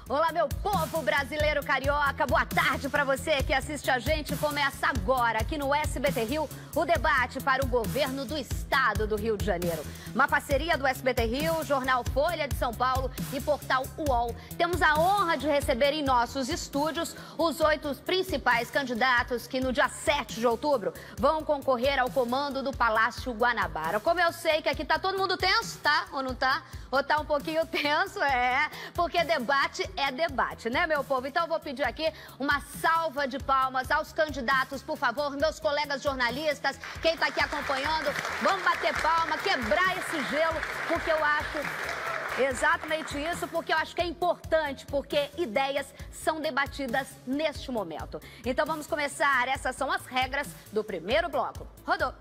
Olá, meu povo brasileiro carioca, boa tarde para você que assiste a gente. Começa agora aqui no SBT Rio o debate para o governo do estado do Rio de Janeiro. Uma parceria do SBT Rio, Jornal Folha de São Paulo e Portal UOL. Temos a honra de receber em nossos estúdios os 8 principais candidatos que no dia 7 de outubro vão concorrer ao comando do Palácio Guanabara. Como eu sei que aqui tá todo mundo tenso, tá? Ou não tá? Ou tá um pouquinho tenso? Porque debate é debate, né, meu povo? Então eu vou pedir aqui uma salva de palmas aos candidatos, por favor, meus colegas jornalistas, quem tá aqui acompanhando, vamos bater palma, quebrar esse gelo, porque eu acho exatamente isso, porque eu acho que é importante, porque ideias são debatidas neste momento. Então vamos começar, essas são as regras do primeiro bloco. Rodou!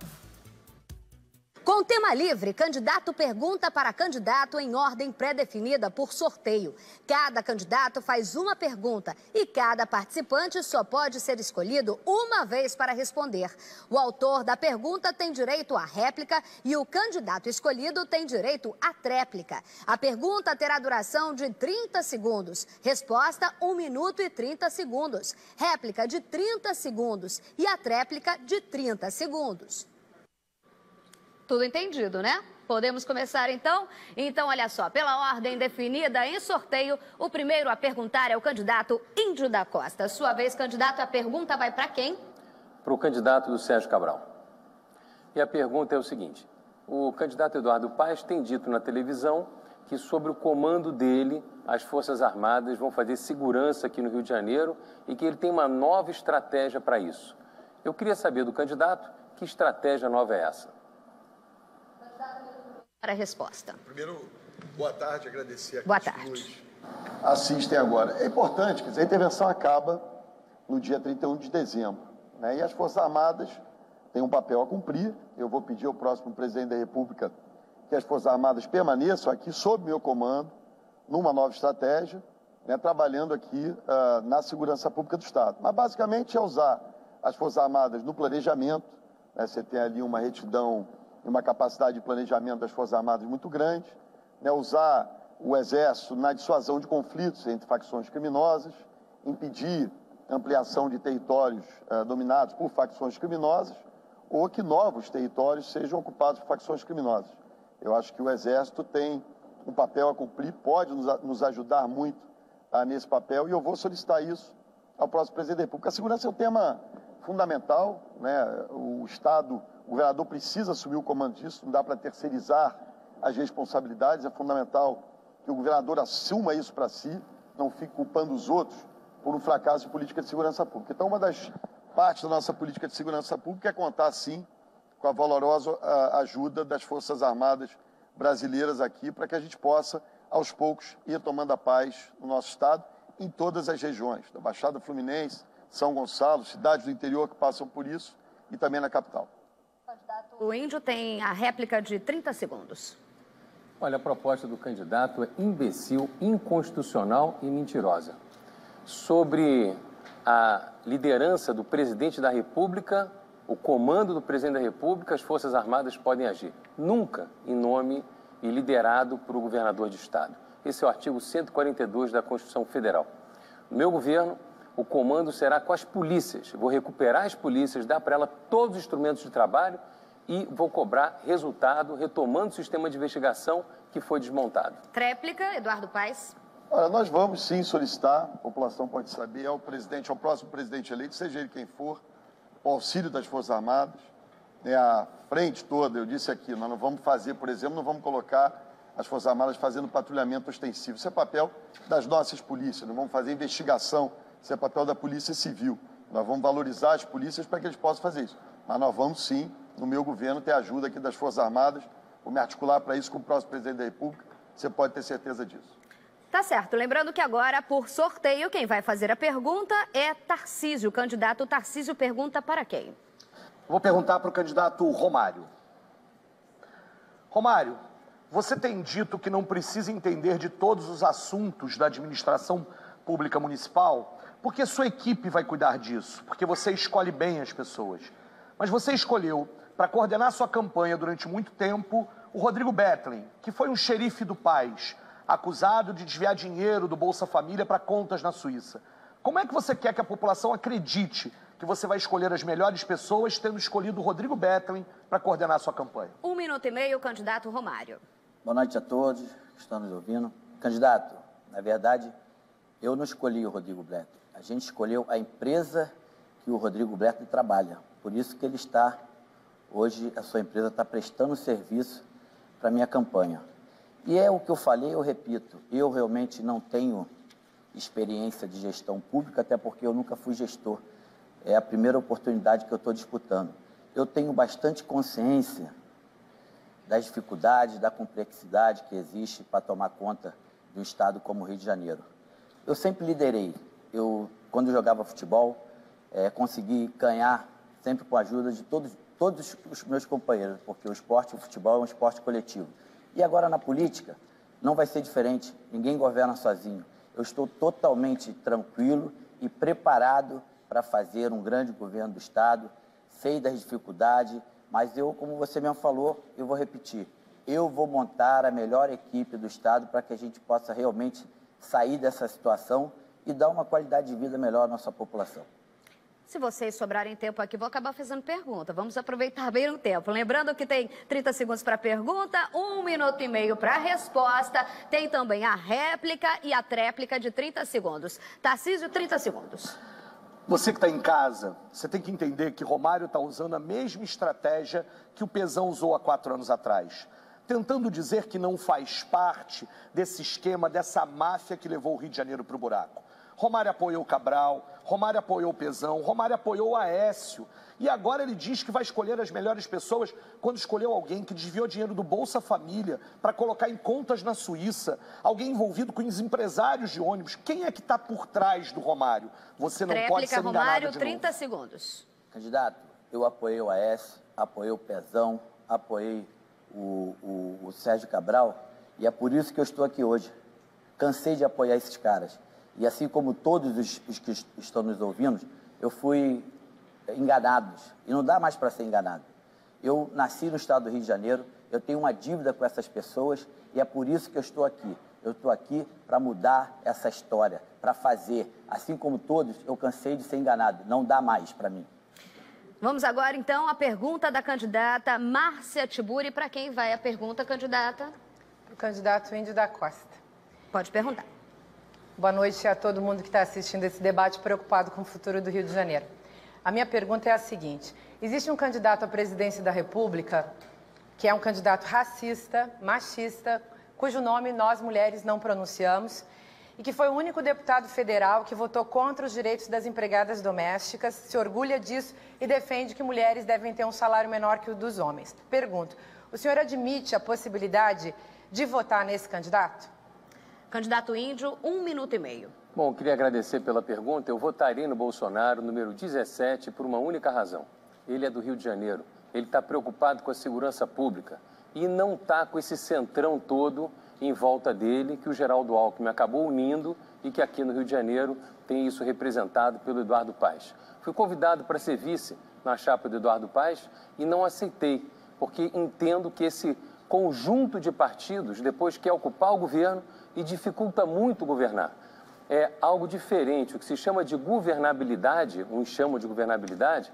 Com tema livre, candidato pergunta para candidato em ordem pré-definida por sorteio. Cada candidato faz uma pergunta e cada participante só pode ser escolhido uma vez para responder. O autor da pergunta tem direito à réplica e o candidato escolhido tem direito à tréplica. A pergunta terá duração de 30 segundos. Resposta, 1 minuto e 30 segundos. Réplica de 30 segundos e a tréplica de 30 segundos. Tudo entendido, né? Podemos começar então? Então, olha só, pela ordem definida em sorteio, o primeiro a perguntar é o candidato Índio da Costa. Sua vez, candidato, a pergunta vai para quem? Para o candidato do Sérgio Cabral. E a pergunta é o seguinte: o candidato Eduardo Paes tem dito na televisão que sobre o comando dele, as Forças Armadas vão fazer segurança aqui no Rio de Janeiro e que ele tem uma nova estratégia para isso. Eu queria saber do candidato que estratégia nova é essa? Para a resposta. Primeiro, boa tarde, agradecer boa aqui tarde. Nos assistem agora. É importante, quer dizer, a intervenção acaba no dia 31 de dezembro, né? E as Forças Armadas têm um papel a cumprir. Eu vou pedir ao próximo presidente da República que as Forças Armadas permaneçam aqui sob meu comando, numa nova estratégia, né, trabalhando aqui na segurança pública do Estado. Mas basicamente é usar as Forças Armadas no planejamento, né? Você tem ali uma retidão e uma capacidade de planejamento das Forças Armadas muito grande, né? Usar o Exército na dissuasão de conflitos entre facções criminosas, impedir ampliação de territórios dominados por facções criminosas ou que novos territórios sejam ocupados por facções criminosas. Eu acho que o Exército tem um papel a cumprir, pode nos ajudar muito nesse papel, e eu vou solicitar isso ao próximo presidente da República. A segurança é um tema fundamental, né? O Estado, o governador precisa assumir o comando disso, não dá para terceirizar as responsabilidades, é fundamental que o governador assuma isso para si, não fique culpando os outros por um fracasso de política de segurança pública. Então, uma das partes da nossa política de segurança pública é contar, sim, com a valorosa ajuda das Forças Armadas brasileiras aqui, para que a gente possa, aos poucos, ir tomando a paz no nosso Estado, em todas as regiões, da Baixada Fluminense, São Gonçalo, cidades do interior que passam por isso, e também na capital. O Índio tem a réplica de 30 segundos. Olha, a proposta do candidato é imbecil, inconstitucional e mentirosa. Sobre a liderança do presidente da República, o comando do presidente da República, as Forças Armadas podem agir. Nunca em nome e liderado por o governador de Estado. Esse é o artigo 142 da Constituição Federal. No meu governo, o comando será com as polícias. Vou recuperar as polícias, dar para ela todos os instrumentos de trabalho e vou cobrar resultado, retomando o sistema de investigação que foi desmontado. Tréplica, Eduardo Paes. Olha, nós vamos sim solicitar, a população pode saber, ao presidente, ao próximo presidente eleito, seja ele quem for, o auxílio das Forças Armadas, né, a frente toda. Eu disse aqui, nós não vamos fazer, por exemplo, não vamos colocar as Forças Armadas fazendo patrulhamento ostensivo. Isso é papel das nossas polícias, não vamos fazer investigação, isso é papel da Polícia Civil. Nós vamos valorizar as polícias para que eles possam fazer isso. Mas nós vamos sim, no meu governo, ter ajuda aqui das Forças Armadas, vou me articular para isso com o próximo presidente da República, você pode ter certeza disso. Tá certo. Lembrando que agora, por sorteio, quem vai fazer a pergunta é Tarcísio. O candidato Tarcísio pergunta para quem? Vou perguntar para o candidato Romário. Romário, você tem dito que não precisa entender de todos os assuntos da administração pública municipal porque sua equipe vai cuidar disso, porque você escolhe bem as pessoas. Mas você escolheu, para coordenar sua campanha durante muito tempo, o Rodrigo Betlen, que foi um xerife do país, acusado de desviar dinheiro do Bolsa Família para contas na Suíça. Como é que você quer que a população acredite que você vai escolher as melhores pessoas, tendo escolhido o Rodrigo Betlen para coordenar sua campanha? 1 minuto e meio, candidato Romário. Boa noite a todos que estão nos ouvindo. Candidato, na verdade, eu não escolhi o Rodrigo Betlen. A gente escolheu a empresa que o Rodrigo Betlen trabalha. Por isso que ele está, hoje, a sua empresa está prestando serviço para a minha campanha. E é o que eu falei, eu repito, eu realmente não tenho experiência de gestão pública, até porque eu nunca fui gestor. É a primeira oportunidade que eu estou disputando. Eu tenho bastante consciência das dificuldades, da complexidade que existe para tomar conta de um estado como o Rio de Janeiro. Eu sempre liderei. Quando eu jogava futebol, consegui ganhar sempre com a ajuda de todos os meus companheiros, porque o futebol é um esporte coletivo. E agora na política, não vai ser diferente, ninguém governa sozinho. Eu estou totalmente tranquilo e preparado para fazer um grande governo do Estado, sei das dificuldades, mas eu, como você mesmo falou, eu vou repetir, eu vou montar a melhor equipe do Estado para que a gente possa realmente sair dessa situação e dar uma qualidade de vida melhor à nossa população. Se vocês sobrarem tempo aqui, vou acabar fazendo pergunta. Vamos aproveitar bem o tempo. Lembrando que tem 30 segundos para pergunta, 1 minuto e meio para resposta. Tem também a réplica e a tréplica de 30 segundos. Tarcísio, 30 segundos. Você que está em casa, você tem que entender que Romário está usando a mesma estratégia que o Pezão usou há 4 anos atrás. Tentando dizer que não faz parte desse esquema, dessa máfia que levou o Rio de Janeiro para o buraco. Romário apoiou o Cabral, Romário apoiou o Pezão, Romário apoiou o Aécio. E agora ele diz que vai escolher as melhores pessoas quando escolheu alguém que desviou dinheiro do Bolsa Família para colocar em contas na Suíça, alguém envolvido com os empresários de ônibus. Quem é que está por trás do Romário? Você não pode ser enganado Romário, de 30 novo. segundos. Candidato, eu apoiei o Aécio, apoiei o Pezão, apoiei o Sérgio Cabral, e é por isso que eu estou aqui hoje. Cansei de apoiar esses caras. E assim como todos os que estão nos ouvindo, eu fui enganado. E não dá mais para ser enganado. Eu nasci no estado do Rio de Janeiro, eu tenho uma dívida com essas pessoas e é por isso que eu estou aqui. Eu estou aqui para mudar essa história, para fazer. Assim como todos, eu cansei de ser enganado. Não dá mais para mim. Vamos agora, então, à pergunta da candidata Márcia Tiburi. Para quem vai a pergunta, candidata? Para o candidato Índio da Costa. Pode perguntar. Boa noite a todo mundo que está assistindo esse debate preocupado com o futuro do Rio de Janeiro. A minha pergunta é a seguinte: existe um candidato à presidência da República que é um candidato racista, machista, cujo nome nós mulheres não pronunciamos, e que foi o único deputado federal que votou contra os direitos das empregadas domésticas, se orgulha disso e defende que mulheres devem ter um salário menor que o dos homens. Pergunto, o senhor admite a possibilidade de votar nesse candidato? Candidato Índio, 1 minuto e meio. Bom, queria agradecer pela pergunta. Eu votarei no Bolsonaro, número 17, por uma única razão. Ele é do Rio de Janeiro. Ele está preocupado com a segurança pública e não está com esse centrão todo em volta dele que o Geraldo Alckmin acabou unindo e que aqui no Rio de Janeiro tem isso representado pelo Eduardo Paes. Fui convidado para ser vice na chapa do Eduardo Paes e não aceitei, porque entendo que esse conjunto de partidos depois quer ocupar o governo e dificulta muito governar. É algo diferente, o que se chama de governabilidade, uns chamam de governabilidade,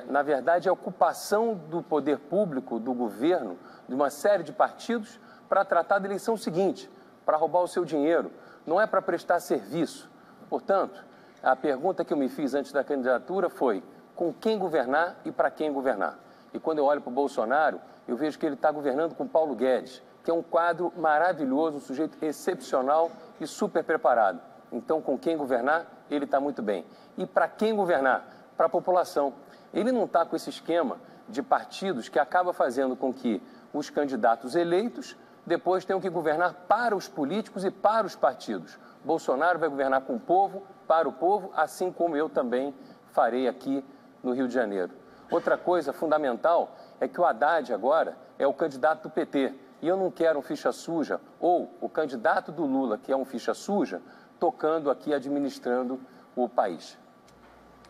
na verdade é a ocupação do poder público, do governo, de uma série de partidos para tratar da eleição seguinte, para roubar o seu dinheiro, não é para prestar serviço. Portanto, a pergunta que eu me fiz antes da candidatura foi com quem governar e para quem governar. E quando eu olho para o Bolsonaro, eu vejo que ele está governando com Paulo Guedes, que é um quadro maravilhoso, um sujeito excepcional e super preparado. Então, com quem governar, ele está muito bem. E para quem governar? Para a população. Ele não está com esse esquema de partidos que acaba fazendo com que os candidatos eleitos depois tenham que governar para os políticos e para os partidos. Bolsonaro vai governar com o povo, para o povo, assim como eu também farei aqui no Rio de Janeiro. Outra coisa fundamental é que o Haddad agora é o candidato do PT. E eu não quero um ficha suja, ou o candidato do Lula, que é um ficha suja, tocando aqui, administrando o país.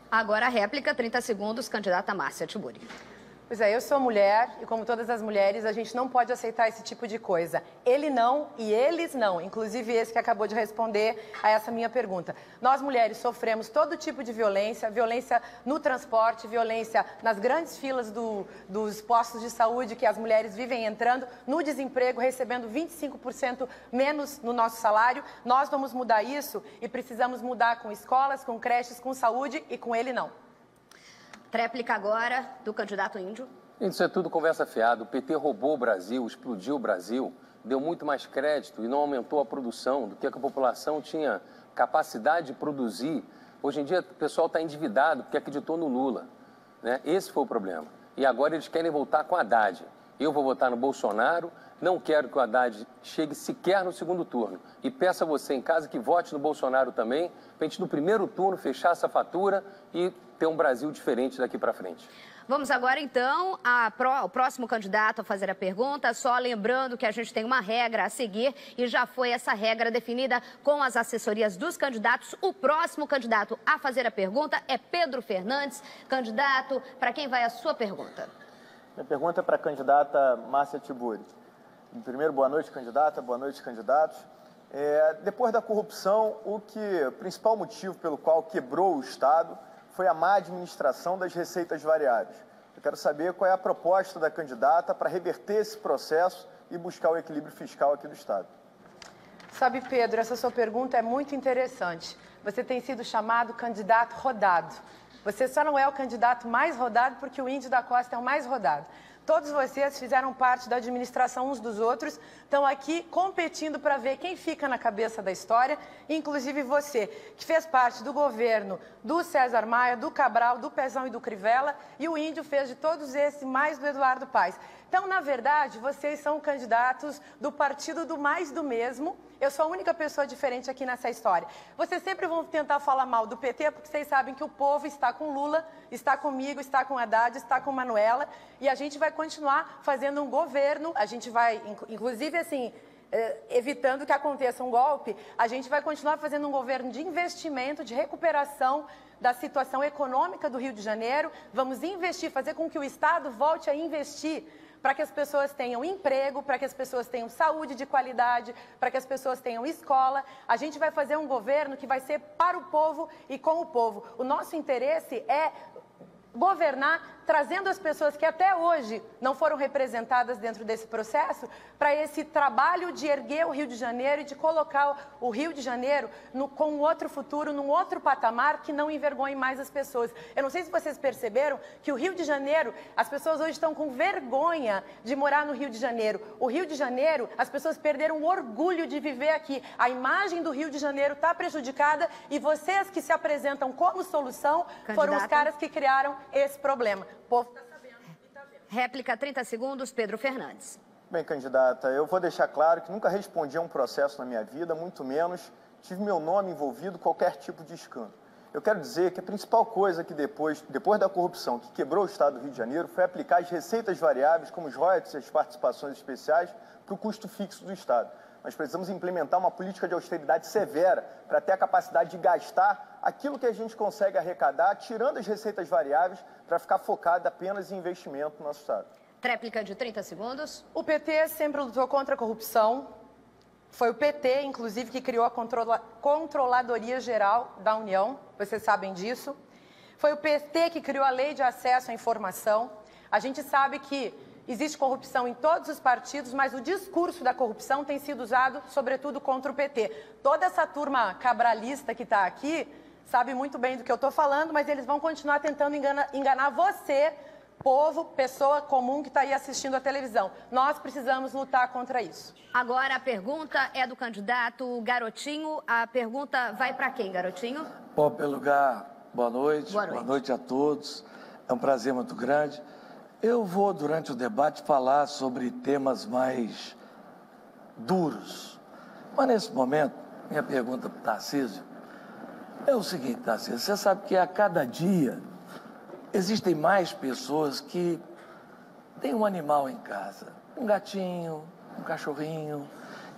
Agora a réplica, 30 segundos, candidata Márcia Tiburi. Pois é, eu sou mulher e, como todas as mulheres, a gente não pode aceitar esse tipo de coisa. Ele não e eles não, inclusive esse que acabou de responder a essa minha pergunta. Nós, mulheres, sofremos todo tipo de violência, violência no transporte, violência nas grandes filas dos postos de saúde que as mulheres vivem entrando, no desemprego, recebendo 25% menos no nosso salário. Nós vamos mudar isso e precisamos mudar com escolas, com creches, com saúde e com ele não. Tréplica agora do candidato índio. Isso é tudo conversa fiada. O PT roubou o Brasil, explodiu o Brasil, deu muito mais crédito e não aumentou a produção do que a população tinha capacidade de produzir. Hoje em dia o pessoal está endividado porque acreditou no Lula, né? Esse foi o problema. E agora eles querem voltar com o Haddad. Eu vou votar no Bolsonaro, não quero que o Haddad chegue sequer no segundo turno. E peço a você em casa que vote no Bolsonaro também, para a gente no primeiro turno fechar essa fatura e ter um Brasil diferente daqui para frente. Vamos agora, então, ao próximo candidato a fazer a pergunta. Só lembrando que a gente tem uma regra a seguir e já foi essa regra definida com as assessorias dos candidatos. O próximo candidato a fazer a pergunta é Pedro Fernandes. Candidato, para quem vai a sua pergunta? Minha pergunta é para a candidata Márcia Tiburi. Primeiro, boa noite, candidata. Boa noite, candidatos. Depois da corrupção, o principal motivo pelo qual quebrou o Estado foi a má administração das receitas variáveis. Eu quero saber qual é a proposta da candidata para reverter esse processo e buscar o equilíbrio fiscal aqui do Estado. Sabe, Pedro, essa sua pergunta é muito interessante. Você tem sido chamado candidato rodado. Você só não é o candidato mais rodado porque o Índio da Costa é o mais rodado. Todos vocês fizeram parte da administração uns dos outros, estão aqui competindo para ver quem fica na cabeça da história, inclusive você, que fez parte do governo do César Maia, do Cabral, do Pezão e do Crivella, e o Índio fez de todos esses mais do Eduardo Paes. Então, na verdade, vocês são candidatos do partido do mais do mesmo. Eu sou a única pessoa diferente aqui nessa história. Vocês sempre vão tentar falar mal do PT, porque vocês sabem que o povo está com Lula, está comigo, está com Haddad, está com Manuela, e a gente vai continuar fazendo um governo, a gente vai, inclusive assim, evitando que aconteça um golpe, a gente vai continuar fazendo um governo de investimento, de recuperação da situação econômica do Rio de Janeiro. Vamos investir, fazer com que o Estado volte a investir para que as pessoas tenham emprego, para que as pessoas tenham saúde de qualidade, para que as pessoas tenham escola. A gente vai fazer um governo que vai ser para o povo e com o povo. O nosso interesse é governar trazendo as pessoas que até hoje não foram representadas dentro desse processo para esse trabalho de erguer o Rio de Janeiro e de colocar o Rio de Janeiro com um outro futuro, num outro patamar que não envergonhe mais as pessoas. Eu não sei se vocês perceberam que o Rio de Janeiro, as pessoas hoje estão com vergonha de morar no Rio de Janeiro. O Rio de Janeiro, as pessoas perderam o orgulho de viver aqui. A imagem do Rio de Janeiro está prejudicada e vocês que se apresentam como solução foram os caras que criaram esse problema. O povo está sabendo e está vendo. Réplica, 30 segundos, Pedro Fernandes. Bem, candidata, eu vou deixar claro que nunca respondi a um processo na minha vida, muito menos tive meu nome envolvido em qualquer tipo de escândalo. Eu quero dizer que a principal coisa que depois da corrupção que quebrou o Estado do Rio de Janeiro foi aplicar as receitas variáveis, como os royalties e as participações especiais, para o custo fixo do Estado. Nós precisamos implementar uma política de austeridade severa para ter a capacidade de gastar aquilo que a gente consegue arrecadar, tirando as receitas variáveis, para ficar focado apenas em investimento no nosso Estado. Tréplica de 30 segundos. O PT sempre lutou contra a corrupção. Foi o PT, inclusive, que criou a Controladoria Geral da União. Vocês sabem disso. Foi o PT que criou a Lei de Acesso à Informação. A gente sabe que existe corrupção em todos os partidos, mas o discurso da corrupção tem sido usado, sobretudo, contra o PT. Toda essa turma cabralista que está aqui sabe muito bem do que eu estou falando, mas eles vão continuar tentando enganar você, povo, pessoa comum que está aí assistindo a televisão. Nós precisamos lutar contra isso. Agora a pergunta é do candidato Garotinho. A pergunta vai para quem, Garotinho? Bom, pelo lugar, boa noite. Boa noite. Boa noite a todos. É um prazer muito grande. Eu vou, durante o debate, falar sobre temas mais duros. Mas, nesse momento, minha pergunta para o Tarcísio é o seguinte, Tarcísio, você sabe que a cada dia existem mais pessoas que têm um animal em casa, um gatinho, um cachorrinho,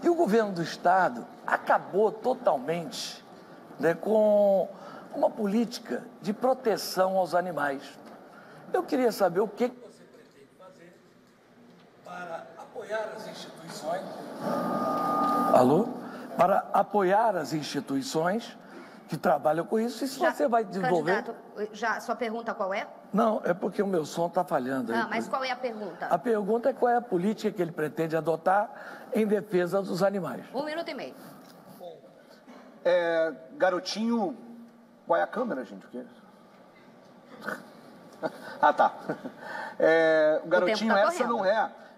e o governo do Estado acabou totalmente, né, com uma política de proteção aos animais. Eu queria saber o que você pretende fazer para apoiar as instituições. Alô? Para apoiar as instituições que trabalham com isso, e se você vai desenvolver... Candidato, sua pergunta qual é? Não, é porque o meu som está falhando. Ah, mas qual é a pergunta? A pergunta é qual é a política que ele pretende adotar em defesa dos animais. 1 minuto e meio. Garotinho... Qual é a câmera, gente? O quê? Ah, tá. Garotinho,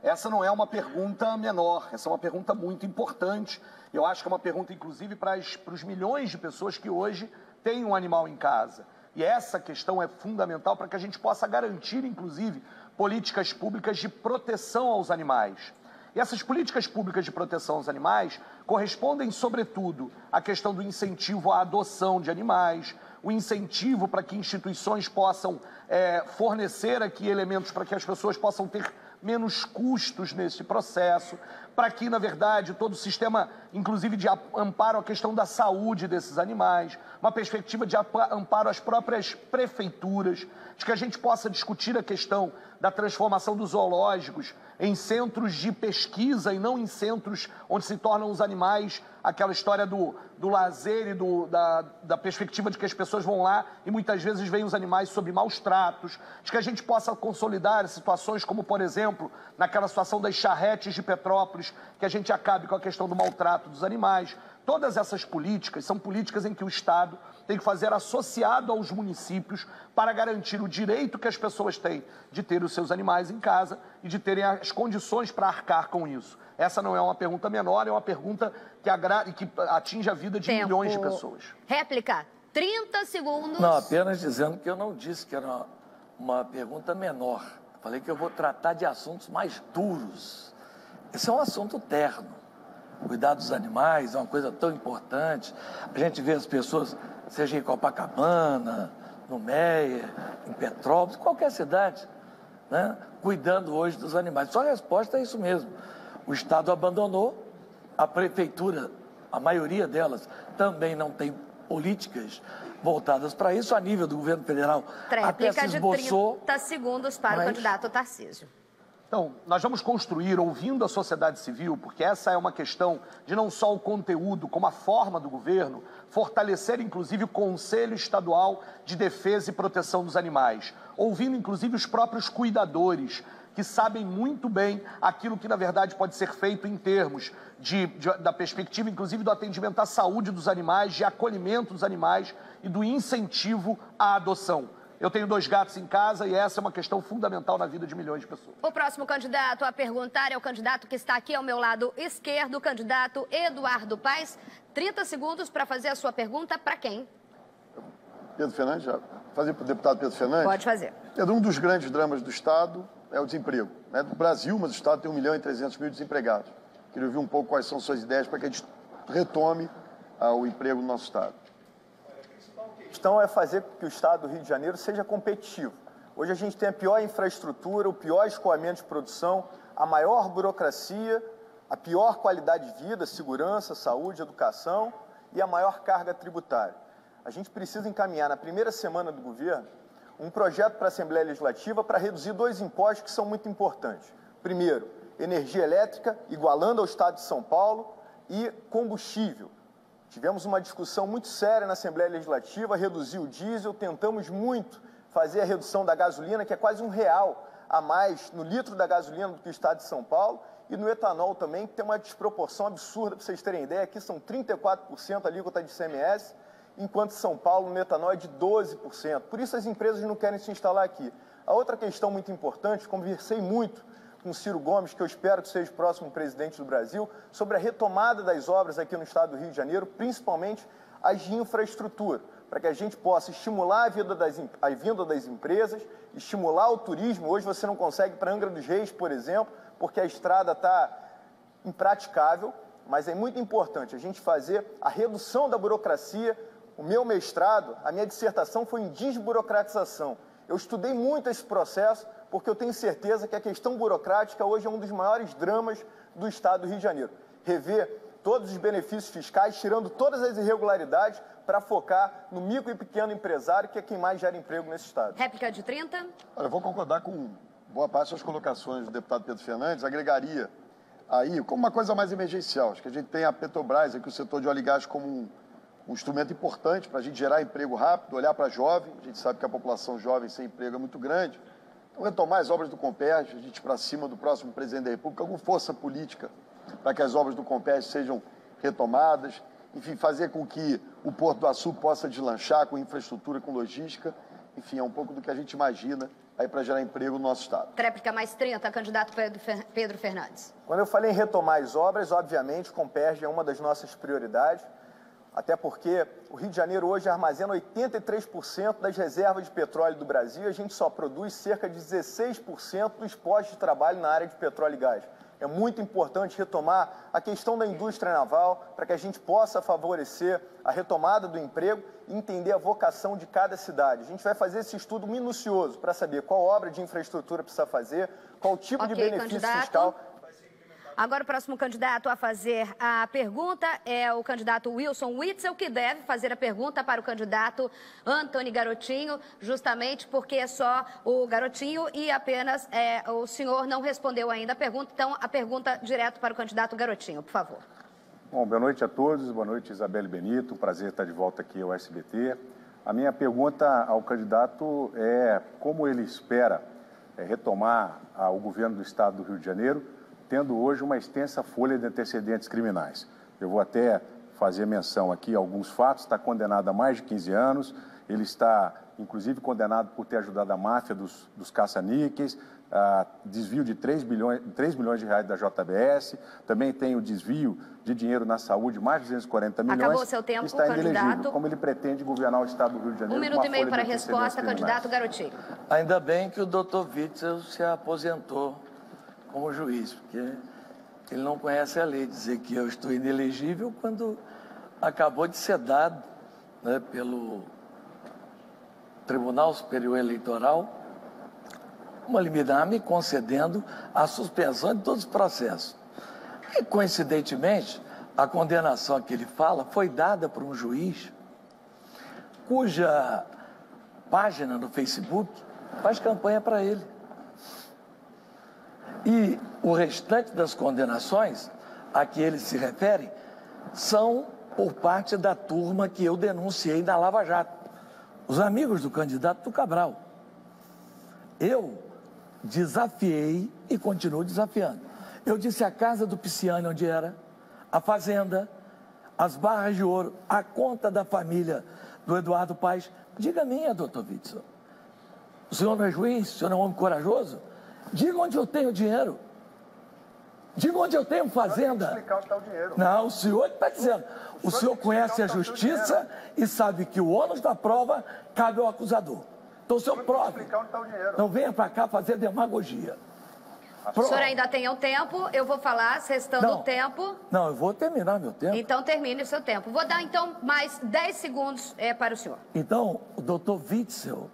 essa não é uma pergunta menor, essa é uma pergunta muito importante. Eu acho que é uma pergunta, inclusive, para os milhões de pessoas que hoje têm um animal em casa. E essa questão é fundamental para que a gente possa garantir, inclusive, políticas públicas de proteção aos animais. E essas políticas públicas de proteção aos animais correspondem, sobretudo, à questão do incentivo à adoção de animais, o incentivo para que instituições possam fornecer aqui elementos para que as pessoas possam ter menos custos nesse processo, para que, na verdade, todo o sistema, inclusive de amparo à questão da saúde desses animais, uma perspectiva de amparo às próprias prefeituras, de que a gente possa discutir a questão da transformação dos zoológicos em centros de pesquisa e não em centros onde se tornam os animais aquela história do lazer e da perspectiva de que as pessoas vão lá e muitas vezes veem os animais sob maus tratos, de que a gente possa consolidar situações como, por exemplo, naquela situação das charretes de Petrópolis, que a gente acabe com a questão do maltrato dos animais. Todas essas políticas são políticas em que o Estado tem que fazer associado aos municípios para garantir o direito que as pessoas têm de ter os seus animais em casa e de terem as condições para arcar com isso. Essa não é uma pergunta menor, é uma pergunta que atinge a vida de milhões de pessoas. Réplica, 30 segundos. Não, apenas dizendo que eu não disse que era uma pergunta menor. Falei que eu vou tratar de assuntos mais duros. Esse é um assunto terno. Cuidar dos animais é uma coisa tão importante. A gente vê as pessoas, seja em Copacabana, no Meia, em Petrópolis, qualquer cidade, né, cuidando hoje dos animais. Só a resposta é isso mesmo. O Estado abandonou, a prefeitura, a maioria delas, também não tem políticas voltadas para isso, a nível do governo federal. Até se esboçou, de 30 segundos para o candidato Tarcísio. Então, nós vamos construir, ouvindo a sociedade civil, porque essa é uma questão de não só o conteúdo, como a forma do governo, fortalecer, inclusive, o Conselho Estadual de Defesa e Proteção dos Animais, ouvindo, inclusive, os próprios cuidadores, que sabem muito bem aquilo que, na verdade, pode ser feito em termos da perspectiva, inclusive, do atendimento à saúde dos animais, de acolhimento dos animais e do incentivo à adoção. Eu tenho 2 gatos em casa e essa é uma questão fundamental na vida de milhões de pessoas. O próximo candidato a perguntar é o candidato que está aqui ao meu lado esquerdo, o candidato Eduardo Paes. 30 segundos para fazer a sua pergunta para quem? Pedro Fernandes, já fazer para o deputado Pedro Fernandes? Pode fazer. Pedro, um dos grandes dramas do Estado é o desemprego. É do Brasil, mas o Estado tem 1.300.000 desempregados. Queria ouvir um pouco quais são suas ideias para que a gente retome o emprego no nosso Estado. A questão é fazer com que o Estado do Rio de Janeiro seja competitivo. Hoje a gente tem a pior infraestrutura, o pior escoamento de produção, a maior burocracia, a pior qualidade de vida, segurança, saúde, educação e a maior carga tributária. A gente precisa encaminhar na primeira semana do governo um projeto para a Assembleia Legislativa para reduzir 2 impostos que são muito importantes. Primeiro, energia elétrica, igualando ao Estado de São Paulo, e combustível. Tivemos uma discussão muito séria na Assembleia Legislativa, reduzir o diesel, tentamos muito fazer a redução da gasolina, que é quase R$1 a mais no litro da gasolina do que o Estado de São Paulo, e no etanol também, que tem uma desproporção absurda, para vocês terem ideia, aqui são 34% a alíquota de ICMS, enquanto São Paulo no etanol é de 12%. Por isso as empresas não querem se instalar aqui. A outra questão muito importante, conversei muito com o Ciro Gomes, que eu espero que seja o próximo presidente do Brasil, sobre a retomada das obras aqui no estado do Rio de Janeiro, principalmente as de infraestrutura, para que a gente possa estimular a vinda das empresas, estimular o turismo. Hoje você não consegue ir para Angra dos Reis, por exemplo, porque a estrada está impraticável, mas é muito importante a gente fazer a redução da burocracia. O meu mestrado, a minha dissertação foi em desburocratização. Eu estudei muito esse processo, porque eu tenho certeza que a questão burocrática hoje é um dos maiores dramas do estado do Rio de Janeiro. Rever todos os benefícios fiscais, tirando todas as irregularidades, para focar no micro e pequeno empresário, que é quem mais gera emprego nesse estado. Réplica de 30. Olha, eu vou concordar com boa parte das colocações do deputado Pedro Fernandes, agregaria aí como uma coisa mais emergencial. Acho que a gente tem a Petrobras, aqui o setor de óleo e gás como um instrumento importante para a gente gerar emprego rápido, olhar para jovem. A gente sabe que a população jovem sem emprego é muito grande. Então, retomar as obras do Comperj, a gente ir para cima do próximo presidente da República, com força política para que as obras do Comperj sejam retomadas. Enfim, fazer com que o Porto do Açu possa deslanchar com infraestrutura, com logística. Enfim, é um pouco do que a gente imagina aí para gerar emprego no nosso estado. Réplica mais 30, candidato Pedro Fernandes. Quando eu falei em retomar as obras, obviamente, o Comperj é uma das nossas prioridades, até porque o Rio de Janeiro hoje armazena 83% das reservas de petróleo do Brasil e a gente só produz cerca de 16% dos postos de trabalho na área de petróleo e gás. É muito importante retomar a questão da indústria naval para que a gente possa favorecer a retomada do emprego e entender a vocação de cada cidade. A gente vai fazer esse estudo minucioso para saber qual obra de infraestrutura precisa fazer, qual tipo de benefício fiscal. Agora o próximo candidato a fazer a pergunta é o candidato Wilson Witzel, que deve fazer a pergunta para o candidato Antony Garotinho, justamente porque é só o Garotinho e apenas o senhor não respondeu ainda a pergunta. Então, a pergunta direto para o candidato Garotinho, por favor. Bom, boa noite a todos, boa noite Isabelle Benito, um prazer estar de volta aqui ao SBT. A minha pergunta ao candidato é como ele espera retomar o governo do estado do Rio de Janeiro, tendo hoje uma extensa folha de antecedentes criminais. Eu vou até fazer menção aqui a alguns fatos. Está condenado a mais de 15 anos, ele está, inclusive, condenado por ter ajudado a máfia dos caça-níqueis, desvio de 3 milhões de reais da JBS, também tem o desvio de dinheiro na saúde, mais de 240 milhões. Acabou o seu tempo, está candidato. Inelegível. Como ele pretende governar o estado do Rio de Janeiro? 1 minuto e meio para a resposta, candidato Garotinho. Ainda bem que o doutor Witzel se aposentou como juiz, porque ele não conhece a lei, dizer que eu estou inelegível quando acabou de ser dado, né, pelo Tribunal Superior Eleitoral uma liminar me concedendo a suspensão de todos os processos. E, coincidentemente, a condenação a que ele fala foi dada por um juiz cuja página no Facebook faz campanha para ele. E o restante das condenações a que ele se refere são por parte da turma que eu denunciei na Lava Jato, os amigos do candidato do Cabral. Eu desafiei e continuo desafiando. Eu disse a casa do Pisciani onde era, a fazenda, as barras de ouro, a conta da família do Eduardo Paes. Diga a minha, doutor Witzel. O senhor não é juiz? O senhor não é um homem corajoso? Diga onde eu tenho dinheiro. Diga onde eu tenho fazenda. Explicar onde está o dinheiro. Não, o senhor está dizendo. O senhor conhece a justiça e sabe que o ônus da prova cabe ao acusador. Então o senhor prove. Não venha para cá fazer demagogia. O senhor ainda tem o tempo, eu vou falar, restando o tempo. Não, eu vou terminar meu tempo. Então termine o seu tempo. Vou dar então mais 10 segundos para o senhor. Então, o doutor Witzel,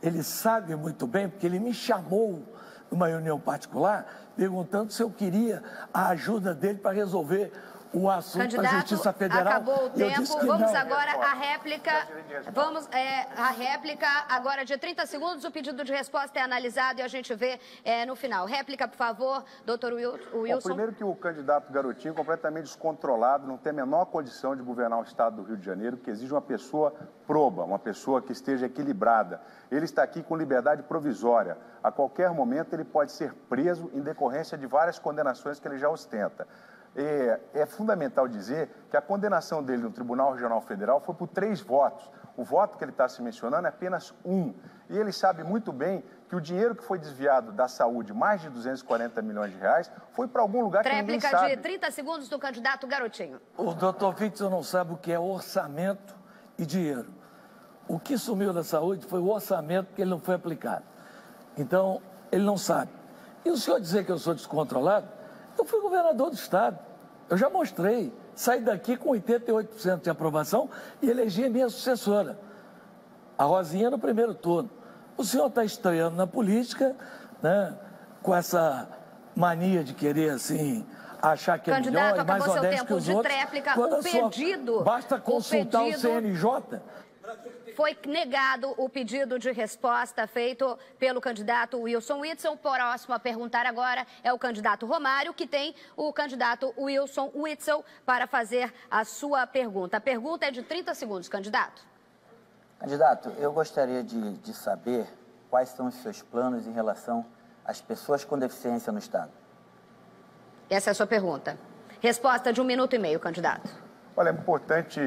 ele sabe muito bem, porque ele me chamou numa reunião particular, perguntando se eu queria a ajuda dele para resolver o assunto da Justiça Federal. Acabou o tempo. Vamos não. agora à réplica. Vamos à réplica agora de 30 segundos. O pedido de resposta é analisado e a gente vê no final. Réplica, por favor, doutor Wilson. Bom, primeiro que o candidato Garotinho, completamente descontrolado, não tem a menor condição de governar o estado do Rio de Janeiro, que exige uma pessoa proba, uma pessoa que esteja equilibrada. Ele está aqui com liberdade provisória. A qualquer momento ele pode ser preso em decorrência de várias condenações que ele já ostenta. É fundamental dizer que a condenação dele no Tribunal Regional Federal foi por 3 votos. O voto que ele está se mencionando é apenas 1. E ele sabe muito bem que o dinheiro que foi desviado da saúde, mais de 240 milhões de reais, foi para algum lugar que ninguém sabe. Réplica de 30 segundos do candidato Garotinho. O doutor Witzel não sabe o que é orçamento e dinheiro. O que sumiu da saúde foi o orçamento que ele não foi aplicado. Então, ele não sabe. E o senhor dizer que eu sou descontrolado? Eu fui governador do estado, eu já mostrei, saí daqui com 88% de aprovação e elegi a minha sucessora, a Rosinha, no primeiro turno. O senhor está estreando na política, né, com essa mania de querer, assim, achar que é Candidato, melhor e mais acabou seu honesto que tempo os de outros. tréplica. Quando O pedido... Basta consultar o CNJ. Foi negado o pedido de resposta feito pelo candidato Wilson Witzel. Próximo a perguntar agora é o candidato Romário, que tem o candidato Wilson Witzel para fazer a sua pergunta. A pergunta é de 30 segundos, candidato. Candidato, eu gostaria de saber quais são os seus planos em relação às pessoas com deficiência no Estado. Essa é a sua pergunta. Resposta de 1 minuto e meio, candidato. Olha, é importante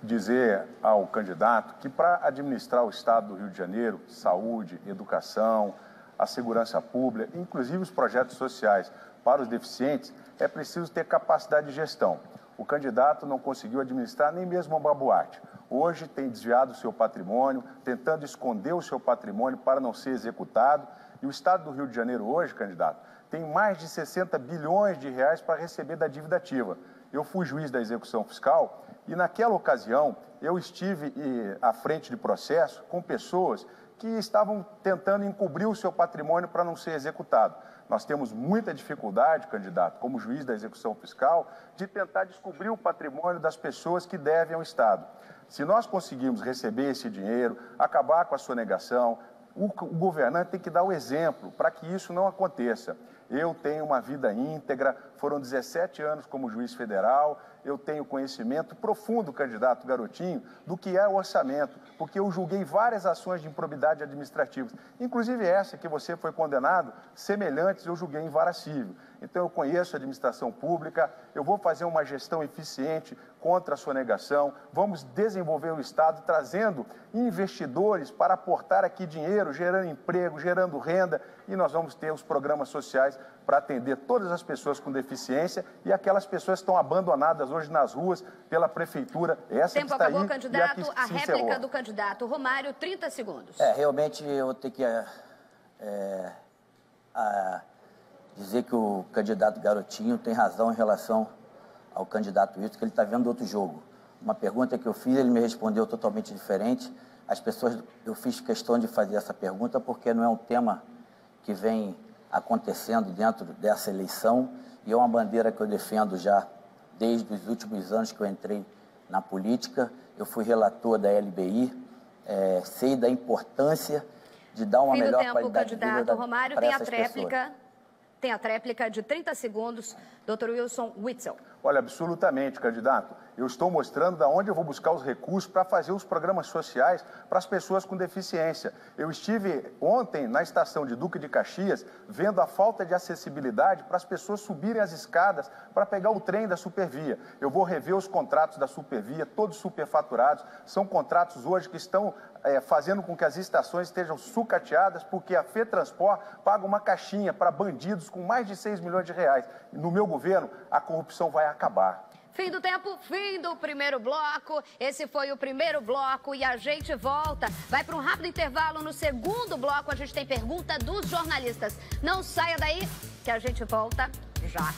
dizer ao candidato que para administrar o Estado do Rio de Janeiro, saúde, educação, a segurança pública, inclusive os projetos sociais para os deficientes, é preciso ter capacidade de gestão. O candidato não conseguiu administrar nem mesmo uma boate. Hoje tem desviado o seu patrimônio, tentando esconder o seu patrimônio para não ser executado. E o Estado do Rio de Janeiro hoje, candidato, tem mais de 60 bilhões de reais para receber da dívida ativa. Eu fui juiz da execução fiscal e naquela ocasião eu estive à frente de processo com pessoas que estavam tentando encobrir o seu patrimônio para não ser executado. Nós temos muita dificuldade, candidato, como juiz da execução fiscal, de tentar descobrir o patrimônio das pessoas que devem ao Estado. Se nós conseguirmos receber esse dinheiro, acabar com a sonegação, o governante tem que dar o exemplo para que isso não aconteça. Eu tenho uma vida íntegra, foram 17 anos como juiz federal, eu tenho conhecimento profundo, candidato Garotinho, do que é o orçamento, porque eu julguei várias ações de improbidade administrativa, inclusive essa que você foi condenado, semelhantes eu julguei em vara civil. Então eu conheço a administração pública, eu vou fazer uma gestão eficiente contra a sonegação, vamos desenvolver o Estado trazendo investidores para aportar aqui dinheiro, gerando emprego, gerando renda, e nós vamos ter os programas sociais para atender todas as pessoas com deficiência e aquelas pessoas que estão abandonadas hoje nas ruas pela prefeitura. Essa Tempo que está acabou, aí, candidato. e A se réplica encerrou. do candidato Romário, 30 segundos. Realmente eu vou ter que dizer que o candidato Garotinho tem razão em relação ao candidato Wilson, que ele está vendo outro jogo. Uma pergunta que eu fiz, ele me respondeu totalmente diferente. Eu fiz questão de fazer essa pergunta porque não é um tema que vem acontecendo dentro dessa eleição e é uma bandeira que eu defendo já desde os últimos anos que eu entrei na política. Eu fui relator da LBI, sei da importância de dar uma melhor qualidade de vida para essas pessoas. Candidato Romário, tem a tréplica de 30 segundos, Dr. Wilson Witzel. Olha, absolutamente, candidato. Eu estou mostrando de onde eu vou buscar os recursos para fazer os programas sociais para as pessoas com deficiência. Eu estive ontem na estação de Duque de Caxias vendo a falta de acessibilidade para as pessoas subirem as escadas para pegar o trem da Supervia. Eu vou rever os contratos da Supervia, todos superfaturados. São contratos hoje que estão fazendo com que as estações estejam sucateadas porque a FETransport paga uma caixinha para bandidos com mais de 6 milhões de reais. No meu governo, a corrupção vai acabar. Fim do tempo, fim do primeiro bloco. Esse foi o primeiro bloco e a gente volta. Vai para um rápido intervalo. No segundo bloco, a gente tem pergunta dos jornalistas. Não saia daí, que a gente volta já.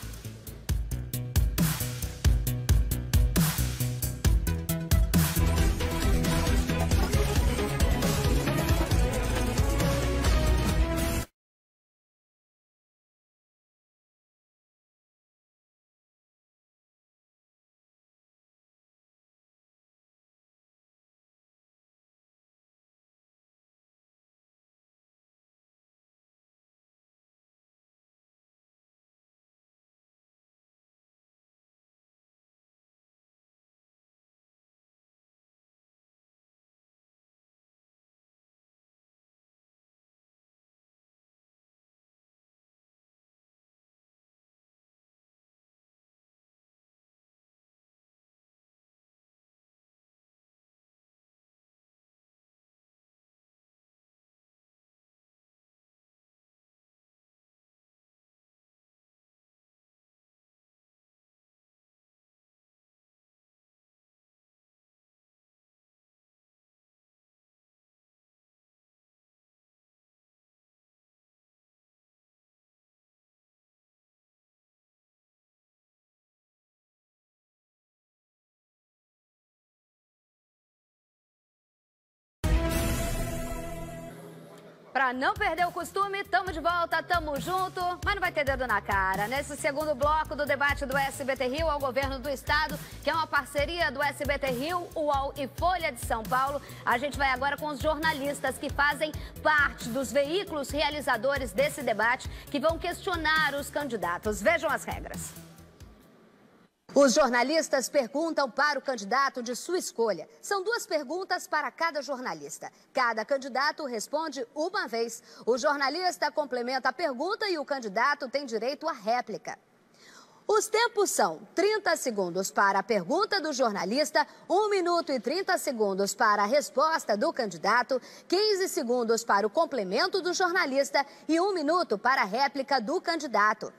Pra não perder o costume, tamo de volta, tamo junto, mas não vai ter dedo na cara. Nesse segundo bloco do debate do SBT Rio ao governo do estado, que é uma parceria do SBT Rio, UOL e Folha de São Paulo, a gente vai agora com os jornalistas que fazem parte dos veículos realizadores desse debate, que vão questionar os candidatos. Vejam as regras. Os jornalistas perguntam para o candidato de sua escolha. São 2 perguntas para cada jornalista. Cada candidato responde uma vez. O jornalista complementa a pergunta e o candidato tem direito à réplica. Os tempos são 30 segundos para a pergunta do jornalista, 1 minuto e 30 segundos para a resposta do candidato, 15 segundos para o complemento do jornalista e 1 minuto para a réplica do candidato.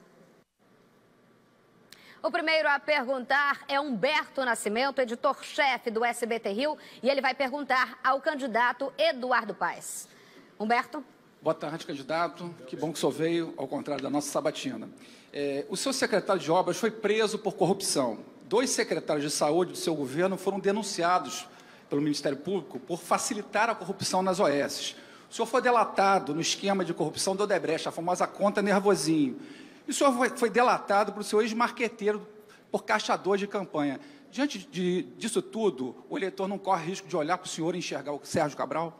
O primeiro a perguntar é Humberto Nascimento, editor-chefe do SBT Rio, e ele vai perguntar ao candidato Eduardo Paes. Humberto? Boa tarde, candidato. Que bom que o senhor veio, ao contrário da nossa sabatina. O seu secretário de Obras foi preso por corrupção. 2 secretários de saúde do seu governo foram denunciados pelo Ministério Público por facilitar a corrupção nas OS. O senhor foi delatado no esquema de corrupção do Odebrecht, a famosa conta Nervosinho. E o senhor foi delatado por seu ex-marqueteiro por caixador de campanha. Diante disso tudo, o eleitor não corre risco de olhar para o senhor e enxergar o Sérgio Cabral?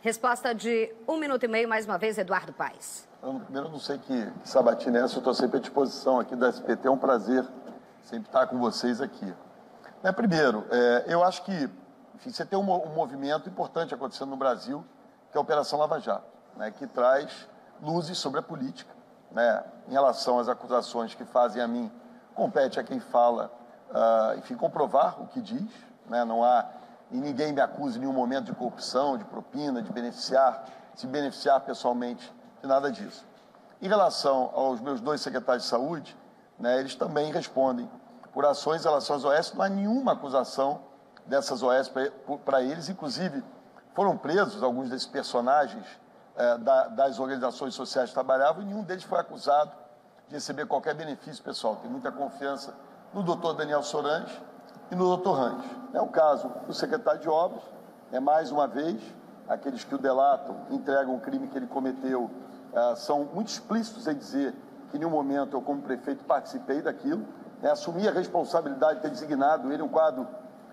Resposta de 1 minuto e meio, mais uma vez, Eduardo Paes. Primeiro, eu não sei que sabatina é essa, eu estou sempre à disposição aqui da SBT, é um prazer sempre estar com vocês aqui. Primeiro, eu acho que você tem um movimento importante acontecendo no Brasil, que é a Operação Lava Jato, que traz luzes sobre a política. Em relação às acusações que fazem a mim, compete a quem fala, enfim, comprovar o que diz. Não há, e ninguém me acusa em nenhum momento de corrupção, de propina, de se beneficiar pessoalmente de nada disso. Em relação aos meus 2 secretários de saúde, eles também respondem por ações em relação às OS, não há nenhuma acusação dessas OS para eles, inclusive foram presos alguns desses personagens das organizações sociais que trabalhavam, e nenhum deles foi acusado de receber qualquer benefício pessoal. Tem muita confiança no doutor Daniel Sorange e no doutor Range. É o caso do secretário de Obras, mais uma vez, aqueles que o delatam, entregam o crime que ele cometeu, são muito explícitos em dizer que, em nenhum momento, eu, como prefeito, participei daquilo, assumi a responsabilidade de ter designado ele um quadro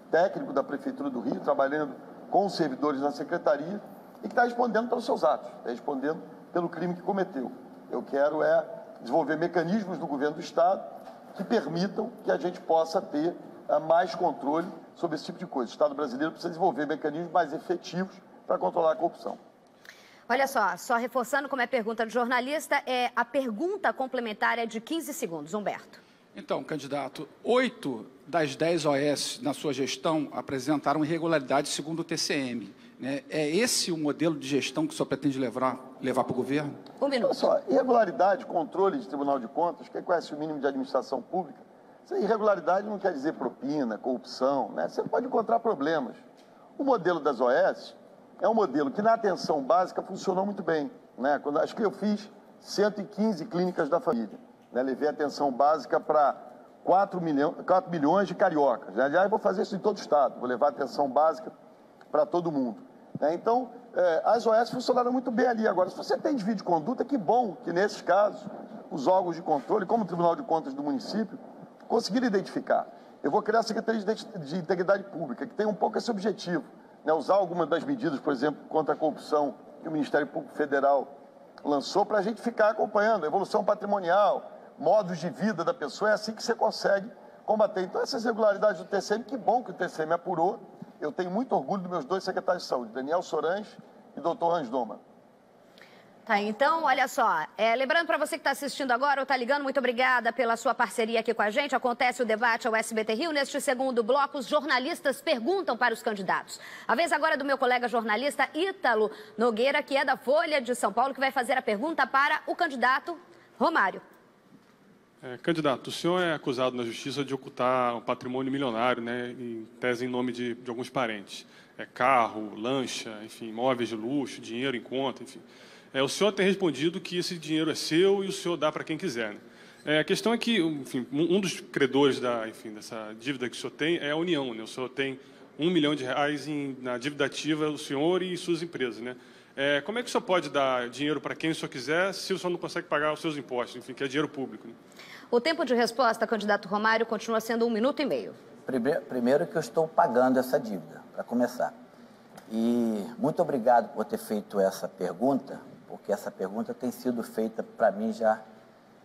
técnico da Prefeitura do Rio, trabalhando com os servidores na secretaria, e que está respondendo pelos seus atos, está respondendo pelo crime que cometeu. Eu quero desenvolver mecanismos do governo do Estado que permitam que a gente possa ter mais controle sobre esse tipo de coisa. O Estado brasileiro precisa desenvolver mecanismos mais efetivos para controlar a corrupção. Olha só reforçando como é pergunta do jornalista, a pergunta complementar é de 15 segundos. Humberto. Então, candidato, 8 das 10 OS na sua gestão apresentaram irregularidades segundo o TCM. É esse o modelo de gestão que o senhor pretende levar para o governo? 1 minuto. Olha só, irregularidade, controle de Tribunal de Contas, quem conhece o mínimo de administração pública, irregularidade não quer dizer propina, corrupção, Você pode encontrar problemas. O modelo das OS é um modelo que na atenção básica funcionou muito bem. Acho que eu fiz 115 clínicas da família. Levei a atenção básica para 4 milhões de cariocas. Já vou fazer isso em todo o estado, vou levar a atenção básica para todo mundo. Então, as OS funcionaram muito bem ali. Agora, se você tem desvio de conduta, que bom que, nesses casos, os órgãos de controle, como o Tribunal de Contas do município, conseguiram identificar. Eu vou criar a Secretaria de Integridade Pública, que tem um pouco esse objetivo, usar algumas das medidas, por exemplo, contra a corrupção que o Ministério Público Federal lançou, para a gente ficar acompanhando a evolução patrimonial, modos de vida da pessoa, é assim que você consegue combater. Então, essas irregularidades do TCM, que bom que o TCM apurou. Eu tenho muito orgulho dos meus 2 secretários de saúde, Daniel Sorange e doutor Range Doma. Tá, então, olha só, lembrando para você que está assistindo agora ou está ligando, muito obrigada pela sua parceria aqui com a gente. Acontece o debate ao SBT Rio. Neste segundo bloco, os jornalistas perguntam para os candidatos. A vez agora é do meu colega jornalista Ítalo Nogueira, que é da Folha de São Paulo, que vai fazer a pergunta para o candidato Romário. Candidato, o senhor é acusado na justiça de ocultar um patrimônio milionário, em tese em nome de alguns parentes. Carro, lancha, enfim, imóveis de luxo, dinheiro em conta, enfim. O senhor tem respondido que esse dinheiro é seu e o senhor dá para quem quiser. A questão é que, enfim, um dos credores dessa dívida que o senhor tem é a União. O senhor tem R$1 milhão na dívida ativa, o senhor e suas empresas. Como é que o senhor pode dar dinheiro para quem o senhor quiser se o senhor não consegue pagar os seus impostos, enfim, que é dinheiro público? Né? O tempo de resposta, candidato Romário, continua sendo 1 minuto e meio. Primeiro que eu estou pagando essa dívida, para começar. E muito obrigado por ter feito essa pergunta, porque essa pergunta tem sido feita para mim já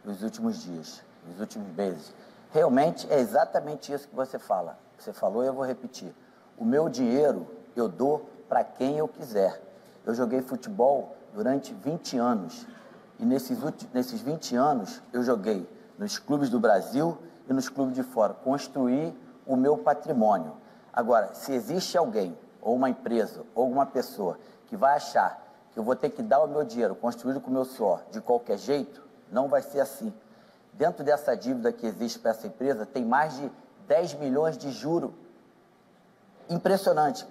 nos últimos dias, nos últimos meses. Realmente é exatamente isso que você fala. Você falou e eu vou repetir. O meu dinheiro eu dou para quem eu quiser. Eu joguei futebol durante 20 anos. E nesses 20 anos eu joguei nos clubes do Brasil e nos clubes de fora. Construí o meu patrimônio. Agora, se existe alguém, ou uma empresa, ou uma pessoa que vai achar que eu vou ter que dar o meu dinheiro construído com o meu suor de qualquer jeito, não vai ser assim. Dentro dessa dívida que existe para essa empresa, tem mais de 10 milhões de juros. Impressionante.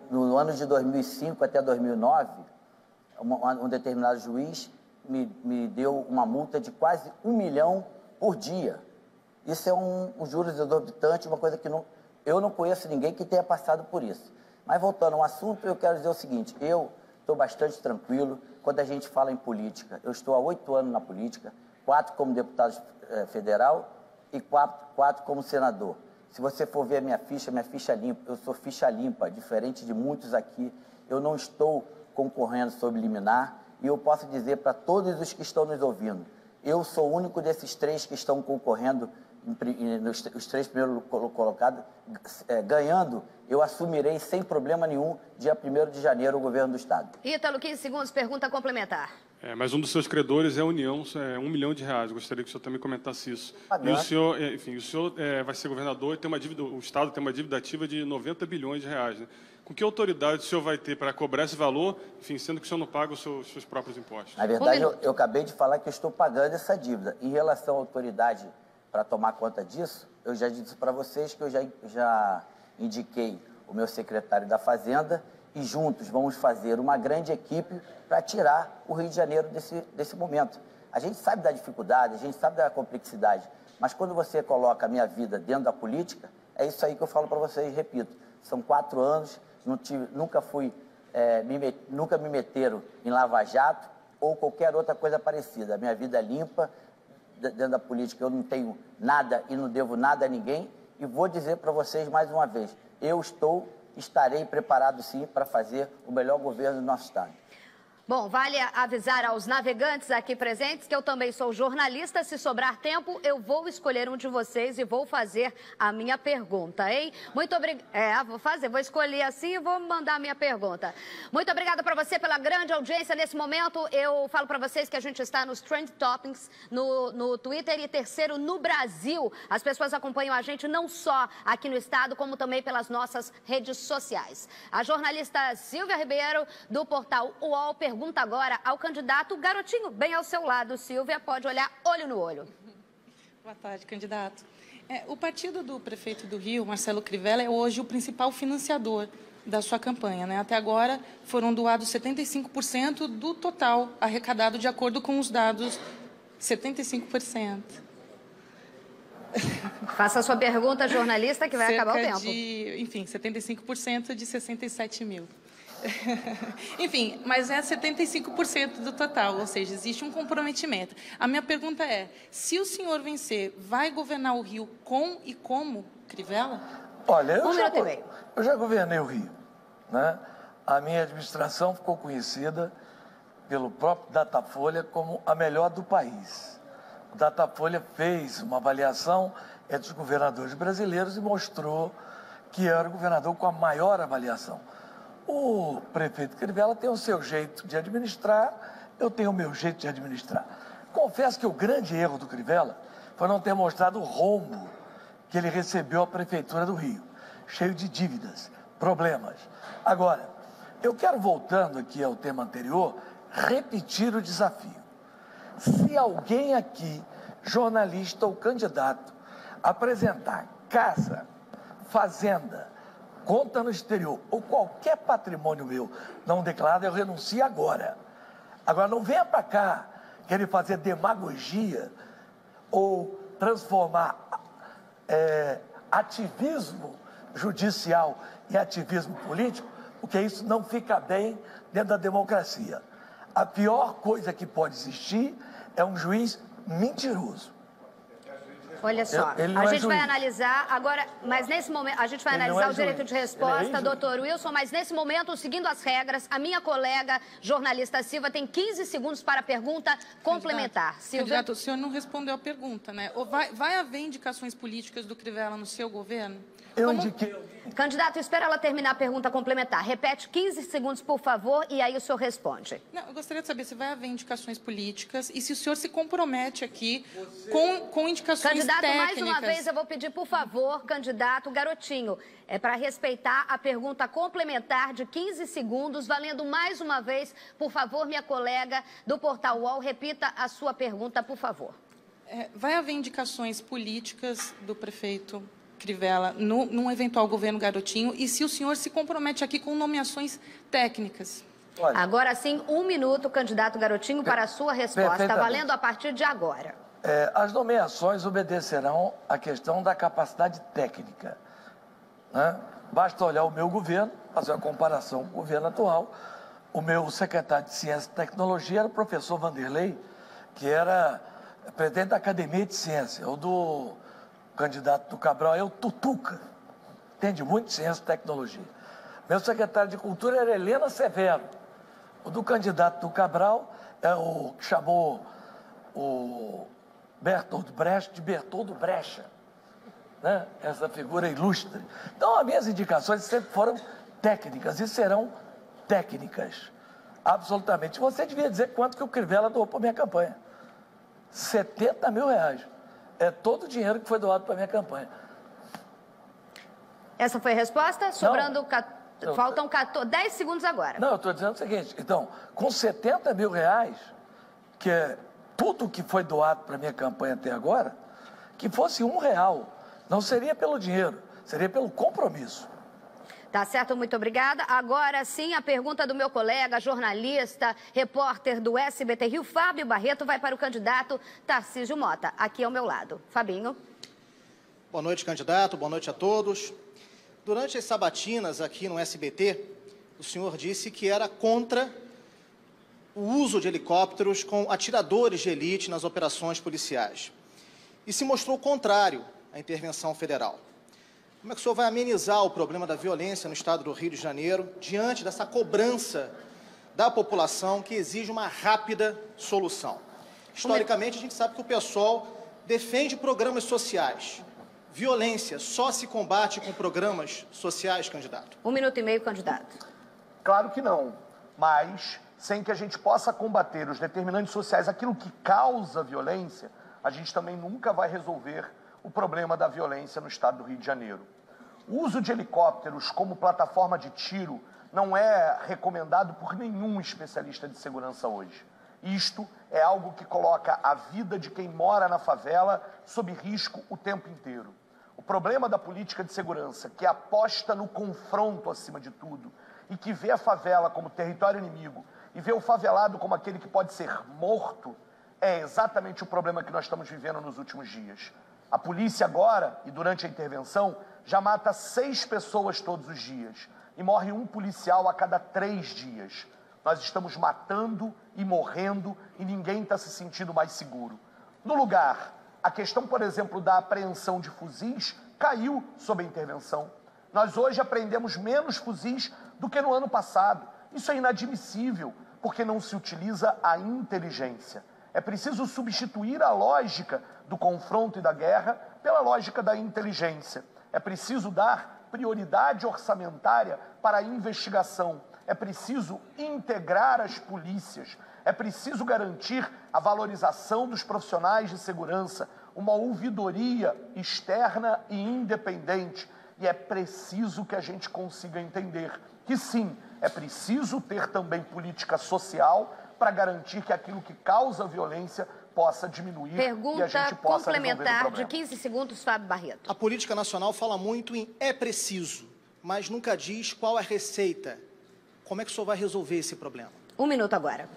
No ano de 2005 até 2009, um determinado juiz me deu uma multa de quase 1 milhão por dia. Isso é um juros exorbitante, uma coisa que eu não conheço ninguém que tenha passado por isso. Mas voltando ao assunto, eu quero dizer o seguinte, eu estou bastante tranquilo quando a gente fala em política. Eu estou há 8 anos na política, 4 como deputado federal e 4 como senador. Se você for ver a minha ficha limpa, eu sou ficha limpa, diferente de muitos aqui. Eu não estou concorrendo sob liminar e eu posso dizer para todos os que estão nos ouvindo, eu sou o único desses 3 que estão concorrendo, os 3 primeiros colocados, ganhando, eu assumirei sem problema nenhum, dia 1º de janeiro, o governo do Estado. Ítalo, 15 segundos, pergunta complementar. Mas um dos seus credores é a União, R$1 milhão. Gostaria que o senhor também comentasse isso. E o senhor, enfim, o senhor vai ser governador e tem uma dívida, o Estado tem uma dívida ativa de R$90 bilhões. Né? Com que autoridade o senhor vai ter para cobrar esse valor, enfim, sendo que o senhor não paga os seus próprios impostos? Na verdade, eu acabei de falar que eu estou pagando essa dívida. Em relação à autoridade para tomar conta disso, eu já disse para vocês que eu já indiquei o meu secretário da Fazenda e juntos vamos fazer uma grande equipe para tirar o Rio de Janeiro desse momento. A gente sabe da dificuldade, a gente sabe da complexidade, mas quando você coloca a minha vida dentro da política, é isso aí que eu falo para vocês, repito, são 4 anos, nunca me meteram em lava-jato ou qualquer outra coisa parecida. A minha vida é limpa, dentro da política eu não tenho nada e não devo nada a ninguém e vou dizer para vocês mais uma vez, eu estarei preparado sim para fazer o melhor governo do nosso Estado. Bom, vale avisar aos navegantes aqui presentes que eu também sou jornalista. Se sobrar tempo, eu vou escolher um de vocês e vou fazer a minha pergunta, hein? Muito obrigada. Vou escolher assim e vou mandar a minha pergunta. Muito obrigada para você pela grande audiência nesse momento. Eu falo para vocês que a gente está nos Trend Topics no Twitter e 3º no Brasil. As pessoas acompanham a gente não só aqui no estado, como também pelas nossas redes sociais. A jornalista Silvia Ribeiro, do portal UOL, pergunta agora ao candidato Garotinho, bem ao seu lado. Silvia, pode olhar olho no olho. Boa tarde, candidato. O partido do prefeito do Rio, Marcelo Crivella, é hoje o principal financiador da sua campanha, né? Até agora foram doados 75% do total arrecadado de acordo com os dados. 75%. Faça a sua pergunta, jornalista, que vai acabar o tempo. Enfim, 75% de 67 mil. Enfim, mas é 75% do total, ou seja, existe um comprometimento. A minha pergunta é, se o senhor vencer, vai governar o Rio com e como Crivella? Olha, eu já governei o Rio, né? A minha administração ficou conhecida pelo próprio Datafolha como a melhor do país. O Datafolha fez uma avaliação entre os governadores brasileiros e mostrou que era o governador com a maior avaliação. O prefeito Crivella tem o seu jeito de administrar, eu tenho o meu jeito de administrar. Confesso que o grande erro do Crivella foi não ter mostrado o rombo que ele recebeu a Prefeitura do Rio, cheio de dívidas, problemas. Agora, eu quero, voltando aqui ao tema anterior, repetir o desafio. Se alguém aqui, jornalista ou candidato, apresentar casa, fazenda, conta no exterior ou qualquer patrimônio meu não declarado, eu renuncio agora. Agora, não venha para cá querer fazer demagogia ou transformar ativismo judicial em ativismo político porque isso não fica bem dentro da democracia. A pior coisa que pode existir é um juiz mentiroso. Olha só, a gente vai analisar agora, mas nesse momento, a gente vai analisar o direito de resposta, doutor Wilson, mas nesse momento, seguindo as regras, a minha colega jornalista Silva tem 15 segundos para a pergunta complementar. Candidato, o senhor não respondeu a pergunta, né? Vai haver indicações políticas do Crivella no seu governo? Eu indiquei. Candidato, espera ela terminar a pergunta complementar. Repete 15 segundos, por favor, e aí o senhor responde. Não, eu gostaria de saber se vai haver indicações políticas e se o senhor se compromete aqui com indicações candidato, técnicas. Mais uma vez, eu vou pedir, por favor, candidato Garotinho, para respeitar a pergunta complementar de 15 segundos, valendo mais uma vez, por favor, minha colega do Portal UOL, repita a sua pergunta, por favor. Vai haver indicações políticas do prefeito Crivella num eventual governo Garotinho e se o senhor se compromete aqui com nomeações técnicas? Olha, agora sim, 1 minuto, candidato Garotinho, para a sua resposta, valendo a partir de agora. As nomeações obedecerão à questão da capacidade técnica, né? Basta olhar o meu governo, fazer uma comparação com o governo atual. O meu secretário de Ciência e Tecnologia era o professor Vanderlei, que era presidente da Academia de Ciência. O do candidato do Cabral é o Tutuca, entende muito de ciência e tecnologia. Meu secretário de Cultura era Helena Severo. O do candidato do Cabral é o que chamou o Bertold Brecht de Bertoldo Brecha, né? Essa figura ilustre. Então, as minhas indicações sempre foram técnicas e serão técnicas, absolutamente. Você devia dizer quanto que o Crivella doou para a minha campanha. R$70 mil. É todo o dinheiro que foi doado para a minha campanha. Essa foi a resposta? Sobrando... Faltam 10 segundos agora. Não, eu estou dizendo o seguinte. Então, com R$70 mil, que é tudo que foi doado para a minha campanha até agora, que fosse R$1, não seria pelo dinheiro, seria pelo compromisso. Tá certo, muito obrigada. Agora sim, a pergunta do meu colega, jornalista, repórter do SBT Rio, Fábio Barreto, vai para o candidato Tarcísio Mota, aqui ao meu lado. Fabinho. Boa noite, candidato. Boa noite a todos. Durante as sabatinas aqui no SBT, o senhor disse que era contra o uso de helicópteros com atiradores de elite nas operações policiais. E se mostrou contrário à intervenção federal. Como é que o senhor vai amenizar o problema da violência no estado do Rio de Janeiro, diante dessa cobrança da população que exige uma rápida solução? Historicamente, a gente sabe que o PSOL defende programas sociais. Violência só se combate com programas sociais, candidato? 1 minuto e meio, candidato. Claro que não, mas sem que a gente possa combater os determinantes sociais, aquilo que causa violência, a gente também nunca vai resolver o problema da violência no estado do Rio de Janeiro. O uso de helicópteros como plataforma de tiro não é recomendado por nenhum especialista de segurança hoje. Isto é algo que coloca a vida de quem mora na favela sob risco o tempo inteiro. O problema da política de segurança, que aposta no confronto acima de tudo, e que vê a favela como território inimigo, e vê o favelado como aquele que pode ser morto, é exatamente o problema que nós estamos vivendo nos últimos dias. A polícia agora, e durante a intervenção, já mata 6 pessoas todos os dias, e morre um policial a cada 3 dias. Nós estamos matando e morrendo e ninguém está se sentindo mais seguro. No lugar, a questão, por exemplo, da apreensão de fuzis caiu sob a intervenção. Nós hoje apreendemos menos fuzis do que no ano passado. Isso é inadmissível, porque não se utiliza a inteligência. É preciso substituir a lógica do confronto e da guerra pela lógica da inteligência. É preciso dar prioridade orçamentária para a investigação. É preciso integrar as polícias. É preciso garantir a valorização dos profissionais de segurança, uma ouvidoria externa e independente. E é preciso que a gente consiga entender que sim, é preciso ter também política social para garantir que aquilo que causa violência possa diminuir e a gente possa resolver o problema. Pergunta complementar de 15 segundos, Fábio Barreto. A política nacional fala muito em é preciso, mas nunca diz qual é a receita. Como é que o senhor vai resolver esse problema? 1 minuto agora.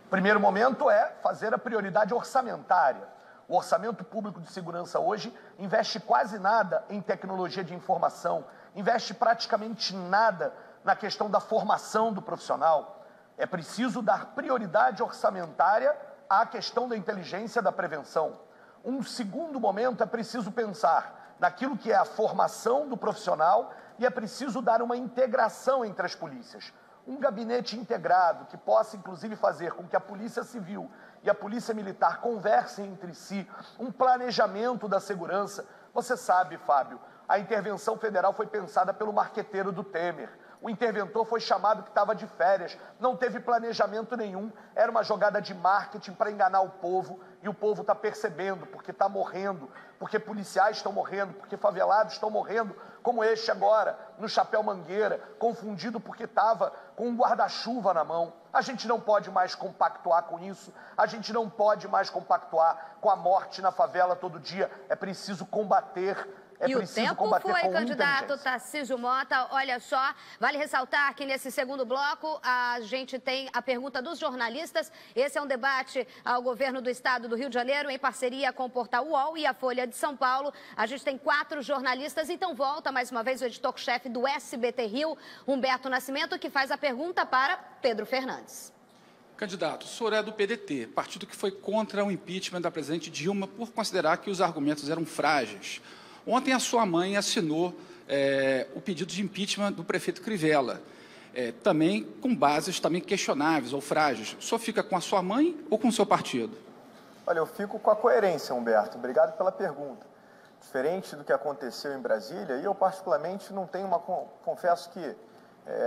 Primeiro momento é fazer a prioridade orçamentária. O orçamento público de segurança hoje investe quase nada em tecnologia de informação, investe praticamente nada na questão da formação do profissional. É preciso dar prioridade orçamentária à questão da inteligência da prevenção. Um segundo momento é preciso pensar naquilo que é a formação do profissional e é preciso dar uma integração entre as polícias. Um gabinete integrado que possa, inclusive, fazer com que a Polícia Civil e a Polícia Militar conversem entre si, um planejamento da segurança. Você sabe, Fábio, a intervenção federal foi pensada pelo marqueteiro do Temer. O interventor foi chamado que estava de férias, não teve planejamento nenhum, era uma jogada de marketing para enganar o povo, e o povo está percebendo, porque está morrendo, porque policiais estão morrendo, porque favelados estão morrendo, como este agora, no Chapéu Mangueira, confundido porque estava com um guarda-chuva na mão. A gente não pode mais compactuar com isso, a gente não pode mais compactuar com a morte na favela todo dia, é preciso combater. E o tempo foi, candidato Tarcísio Mota. Olha só, vale ressaltar que nesse segundo bloco a gente tem a pergunta dos jornalistas. Esse é um debate ao governo do estado do Rio de Janeiro, em parceria com o portal UOL e a Folha de São Paulo. A gente tem 4 jornalistas, então volta mais uma vez o editor-chefe do SBT Rio, Humberto Nascimento, que faz a pergunta para Pedro Fernandes. Candidato, o senhor é do PDT, partido que foi contra o impeachment da presidente Dilma por considerar que os argumentos eram frágeis. Ontem a sua mãe assinou o pedido de impeachment do prefeito Crivella, também com bases também questionáveis ou frágeis. O senhor fica com a sua mãe ou com o seu partido? Olha, eu fico com a coerência, Humberto. Obrigado pela pergunta. Diferente do que aconteceu em Brasília, e eu particularmente não tenho confesso que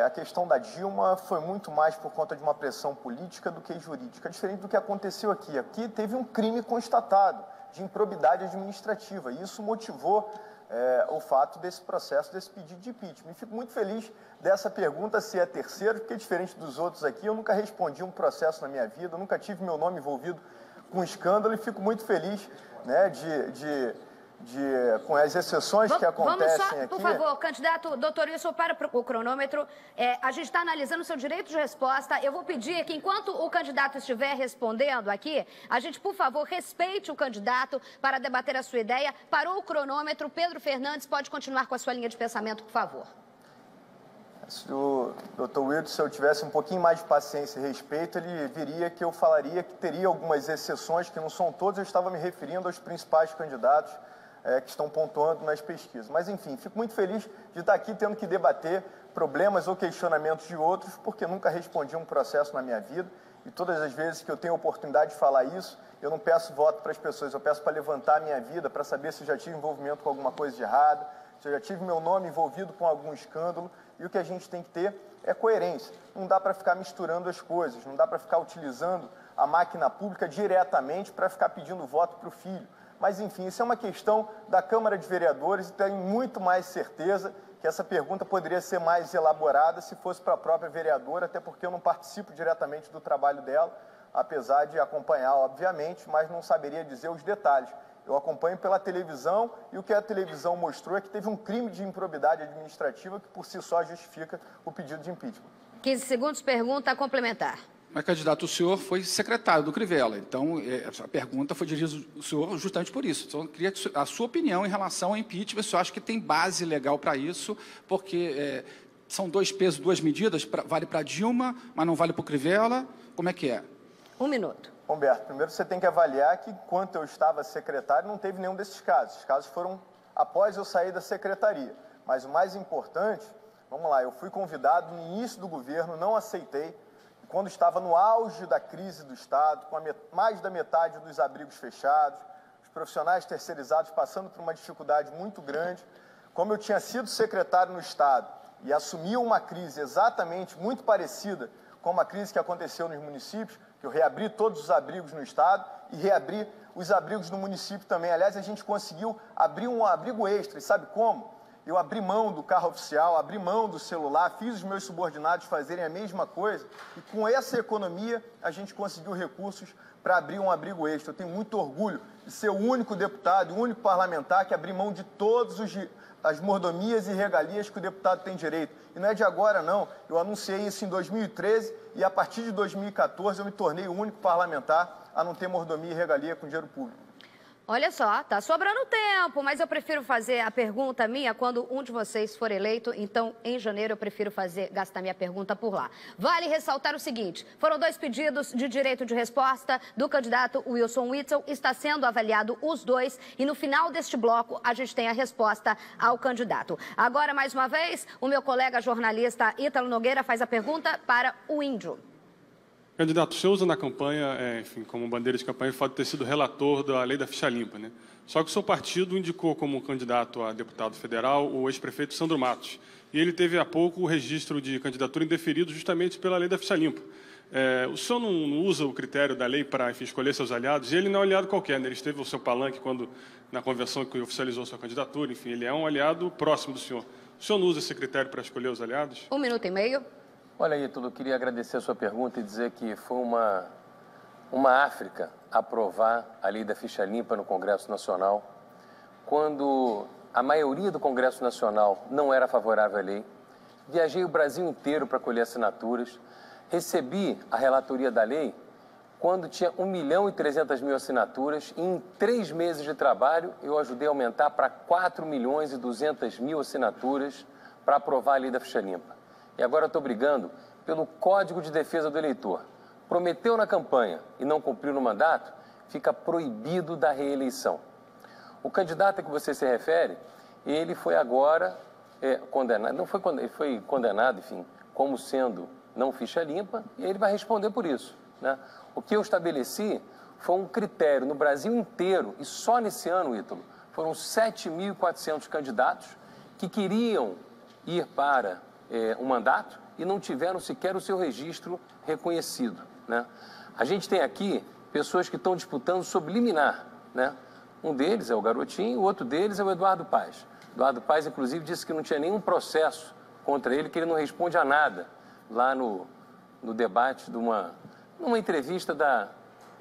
a questão da Dilma foi muito mais por conta de uma pressão política do que jurídica. Diferente do que aconteceu aqui. Aqui teve um crime constatado de improbidade administrativa, e isso motivou o fato desse processo, desse pedido de impeachment. E fico muito feliz dessa pergunta ser a terceira, porque diferente dos outros aqui, eu nunca respondi um processo na minha vida, eu nunca tive meu nome envolvido com escândalo, e fico muito feliz, né, com as exceções que acontecem vamos só, aqui. por favor, candidato, doutor Wilson, para o cronômetro. A gente está analisando o seu direito de resposta. Eu vou pedir que, enquanto o candidato estiver respondendo aqui, a gente, por favor, respeite o candidato para debater a sua ideia. Parou o cronômetro. Pedro Fernandes pode continuar com a sua linha de pensamento, por favor. Se o doutor Wilson, se eu tivesse um pouquinho mais de paciência e respeito, ele viria que eu falaria que teria algumas exceções, que não são todas. Eu estava me referindo aos principais candidatos que estão pontuando nas pesquisas. Mas, enfim, fico muito feliz de estar aqui tendo que debater problemas ou questionamentos de outros, porque nunca respondi um processo na minha vida, e todas as vezes que eu tenho a oportunidade de falar isso, eu não peço voto para as pessoas, eu peço para levantar a minha vida, para saber se eu já tive envolvimento com alguma coisa de errado, se eu já tive meu nome envolvido com algum escândalo, e o que a gente tem que ter é coerência. Não dá para ficar misturando as coisas, não dá para ficar utilizando a máquina pública diretamente para ficar pedindo voto para o filho. Mas, enfim, isso é uma questão da Câmara de Vereadores, e tenho muito mais certeza que essa pergunta poderia ser mais elaborada se fosse para a própria vereadora, até porque eu não participo diretamente do trabalho dela, apesar de acompanhar, obviamente, mas não saberia dizer os detalhes. Eu acompanho pela televisão, e o que a televisão mostrou é que teve um crime de improbidade administrativa que, por si só, justifica o pedido de impeachment. 15 segundos, pergunta complementar. Mas, candidato, o senhor foi secretário do Crivella, então a pergunta foi dirigida ao senhor justamente por isso. Então, eu queria a sua opinião em relação ao impeachment. O senhor acha que tem base legal para isso, porque são 2 pesos, 2 medidas, vale para Dilma, mas não vale para o Crivella? Como é que é? 1 minuto. Humberto, primeiro você tem que avaliar que, enquanto eu estava secretário, não teve nenhum desses casos. Os casos foram após eu sair da secretaria. Mas o mais importante, vamos lá, eu fui convidado no início do governo, não aceitei. Quando estava no auge da crise do Estado, com mais da metade dos abrigos fechados, os profissionais terceirizados passando por uma dificuldade muito grande, como eu tinha sido secretário no Estado e assumi uma crise exatamente muito parecida com a crise que aconteceu nos municípios, que eu reabri todos os abrigos no Estado e reabri os abrigos no município também. Aliás, a gente conseguiu abrir um abrigo extra, e sabe como? Eu abri mão do carro oficial, abri mão do celular, fiz os meus subordinados fazerem a mesma coisa, e com essa economia a gente conseguiu recursos para abrir um abrigo extra. Eu tenho muito orgulho de ser o único deputado, o único parlamentar que abriu mão de todas as mordomias e regalias que o deputado tem direito. E não é de agora, não. Eu anunciei isso em 2013 e, a partir de 2014, eu me tornei o único parlamentar a não ter mordomia e regalia com dinheiro público. Olha só, tá sobrando tempo, mas eu prefiro fazer a pergunta minha quando um de vocês for eleito, então em janeiro eu prefiro gastar minha pergunta por lá. Vale ressaltar o seguinte, foram 2 pedidos de direito de resposta do candidato Wilson Witzel, está sendo avaliado os 2 e no final deste bloco a gente tem a resposta ao candidato. Agora, mais uma vez, o meu colega jornalista Ítalo Nogueira faz a pergunta para o Índio. Candidato, o senhor usa na campanha, enfim, como bandeira de campanha, o fato de ter sido relator da lei da ficha limpa, né? Só que o seu partido indicou como candidato a deputado federal o ex-prefeito Sandro Matos. E ele teve há pouco o registro de candidatura indeferido justamente pela lei da ficha limpa. O senhor não usa o critério da lei para, enfim, escolher seus aliados? E ele não é um aliado qualquer, né? Ele esteve no seu palanque na convenção que oficializou sua candidatura. Enfim, ele é um aliado próximo do senhor. O senhor não usa esse critério para escolher os aliados? 1 minuto e meio. Olha, Ítalo, eu queria agradecer a sua pergunta e dizer que foi uma África aprovar a lei da ficha limpa no Congresso Nacional, quando a maioria do Congresso Nacional não era favorável à lei. Viajei o Brasil inteiro para colher assinaturas, recebi a relatoria da lei quando tinha 1.300.000 assinaturas e em 3 meses de trabalho eu ajudei a aumentar para 4.200.000 assinaturas para aprovar a lei da ficha limpa. E agora eu estou brigando pelo Código de Defesa do Eleitor. Prometeu na campanha e não cumpriu no mandato, fica proibido da reeleição. O candidato a que você se refere, ele foi agora condenado, ele foi condenado, enfim, como sendo não ficha limpa, e ele vai responder por isso, né? O que eu estabeleci foi um critério no Brasil inteiro, e só nesse ano, Ítalo, foram 7.400 candidatos que queriam ir para um mandato e não tiveram sequer o seu registro reconhecido, né? A gente tem aqui pessoas que estão disputando sob liminar, né? Um deles é o Garotinho, o outro deles é o Eduardo Paes. Eduardo Paes, inclusive, disse que não tinha nenhum processo contra ele, que ele não responde a nada lá no debate numa entrevista da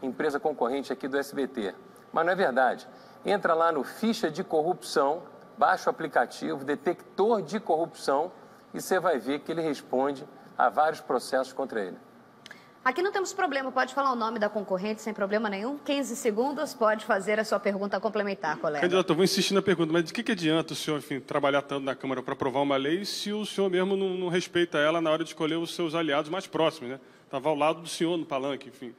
empresa concorrente aqui do SBT. Mas não é verdade. Entra lá no Ficha de Corrupção, baixa o aplicativo, detector de corrupção, e você vai ver que ele responde a vários processos contra ele. Aqui não temos problema, pode falar o nome da concorrente sem problema nenhum. 15 segundos, pode fazer a sua pergunta complementar, colega. Candidato, eu vou insistir na pergunta, mas de que adianta o senhor, enfim, trabalhar tanto na Câmara para aprovar uma lei se o senhor mesmo não respeita ela na hora de escolher os seus aliados mais próximos, né? Estava ao lado do senhor no palanque, enfim,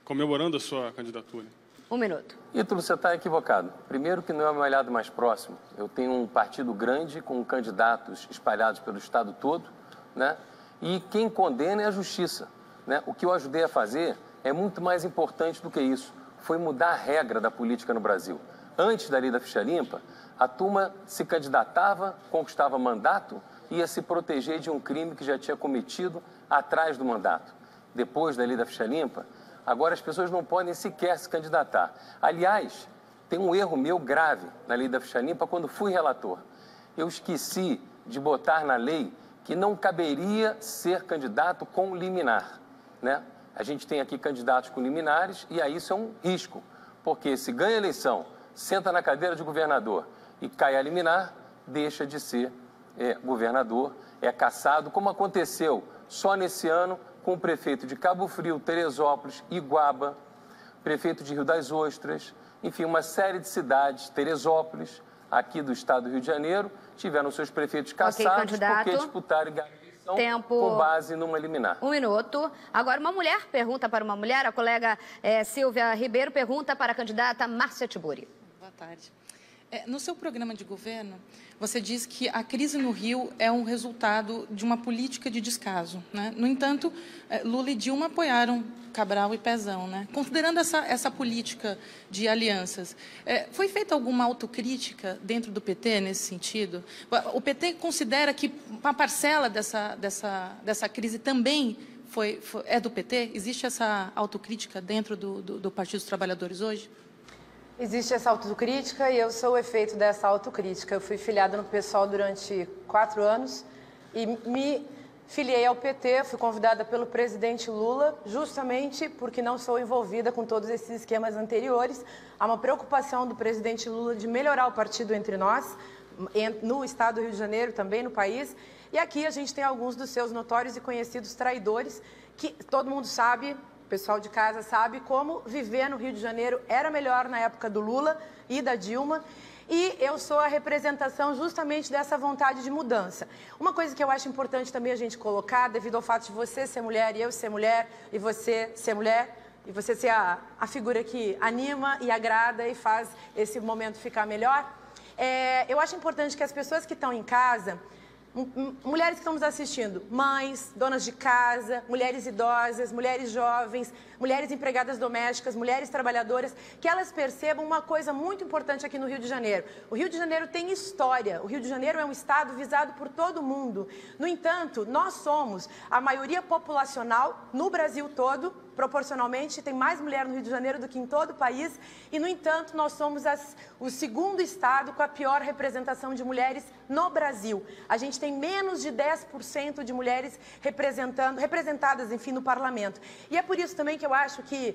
comemorando a sua candidatura. 1 minuto. Ítalo, você está equivocado. Primeiro que não é o meu aliado mais próximo. Eu tenho um partido grande com candidatos espalhados pelo estado todo, né? E quem condena é a justiça, né? O que eu ajudei a fazer é muito mais importante do que isso. Foi mudar a regra da política no Brasil. Antes da lei da ficha limpa, a turma se candidatava, conquistava mandato e ia se proteger de um crime que já tinha cometido atrás do mandato. Depois da lei da ficha limpa, agora as pessoas não podem sequer se candidatar. Aliás, tem um erro meu grave na lei da ficha limpa quando fui relator. Eu esqueci de botar na lei que não caberia ser candidato com liminar, né? A gente tem aqui candidatos com liminares e aí isso é um risco, porque se ganha a eleição, senta na cadeira de governador e cai a liminar, deixa de ser governador, é cassado, como aconteceu só nesse ano com o prefeito de Cabo Frio, Teresópolis, Iguaba, prefeito de Rio das Ostras, enfim, uma série de cidades, Teresópolis, aqui do estado do Rio de Janeiro, tiveram seus prefeitos cassados porque disputaram a eleição com base numa liminar. 1 minuto. Agora, uma mulher pergunta para uma mulher, a colega Silvia Ribeiro pergunta para a candidata Márcia Tiburi. Boa tarde. No seu programa de governo, você diz que a crise no Rio é um resultado de uma política de descaso, né? No entanto, Lula e Dilma apoiaram Cabral e Pezão, né? Considerando essa política de alianças, foi feita alguma autocrítica dentro do PT nesse sentido? O PT considera que uma parcela dessa crise também é do PT? Existe essa autocrítica dentro do Partido dos Trabalhadores hoje? Existe essa autocrítica e eu sou o efeito dessa autocrítica. Eu fui filiada no PSOL durante 4 anos e me filiei ao PT, fui convidada pelo presidente Lula, justamente porque não sou envolvida com todos esses esquemas anteriores. Há uma preocupação do presidente Lula de melhorar o partido entre nós, no estado do Rio de Janeiro, também no país. E aqui a gente tem alguns dos seus notórios e conhecidos traidores, que todo mundo sabe, pessoal de casa sabe como viver no Rio de Janeiro era melhor na época do Lula e da Dilma. E eu sou a representação justamente dessa vontade de mudança. Uma coisa que eu acho importante também a gente colocar, devido ao fato de você ser mulher e eu ser mulher, e você ser mulher, e você ser a figura que anima e agrada e faz esse momento ficar melhor, eu acho importante que as pessoas que estão em casa, mulheres que estão nos assistindo, mães, donas de casa, mulheres idosas, mulheres jovens, mulheres empregadas domésticas, mulheres trabalhadoras, que elas percebam uma coisa muito importante aqui no Rio de Janeiro. O Rio de Janeiro tem história, o Rio de Janeiro é um estado visado por todo mundo. No entanto, nós somos a maioria populacional no Brasil todo, proporcionalmente, tem mais mulher no Rio de Janeiro do que em todo o país, e, no entanto, nós somos o segundo estado com a pior representação de mulheres no Brasil. A gente tem menos de 10% de mulheres representadas, enfim, no parlamento. E é por isso também que eu acho que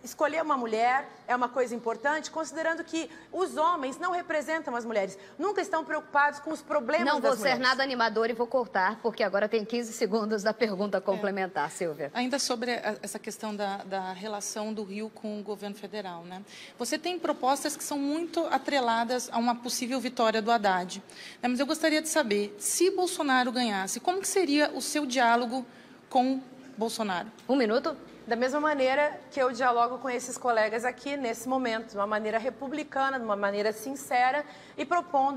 escolher uma mulher é uma coisa importante, considerando que os homens não representam as mulheres, nunca estão preocupados com os problemas das mulheres. Não vou ser nada animador e vou cortar, porque agora tem 15 segundos da pergunta complementar, Silvia. Ainda sobre essa questão da relação do Rio com o governo federal, né? Você tem propostas que são muito atreladas a uma possível vitória do Haddad, né? Mas eu gostaria de saber, se Bolsonaro ganhasse, como que seria o seu diálogo com Bolsonaro? 1 minuto. Da mesma maneira que eu dialogo com esses colegas aqui, nesse momento, de uma maneira republicana, de uma maneira sincera e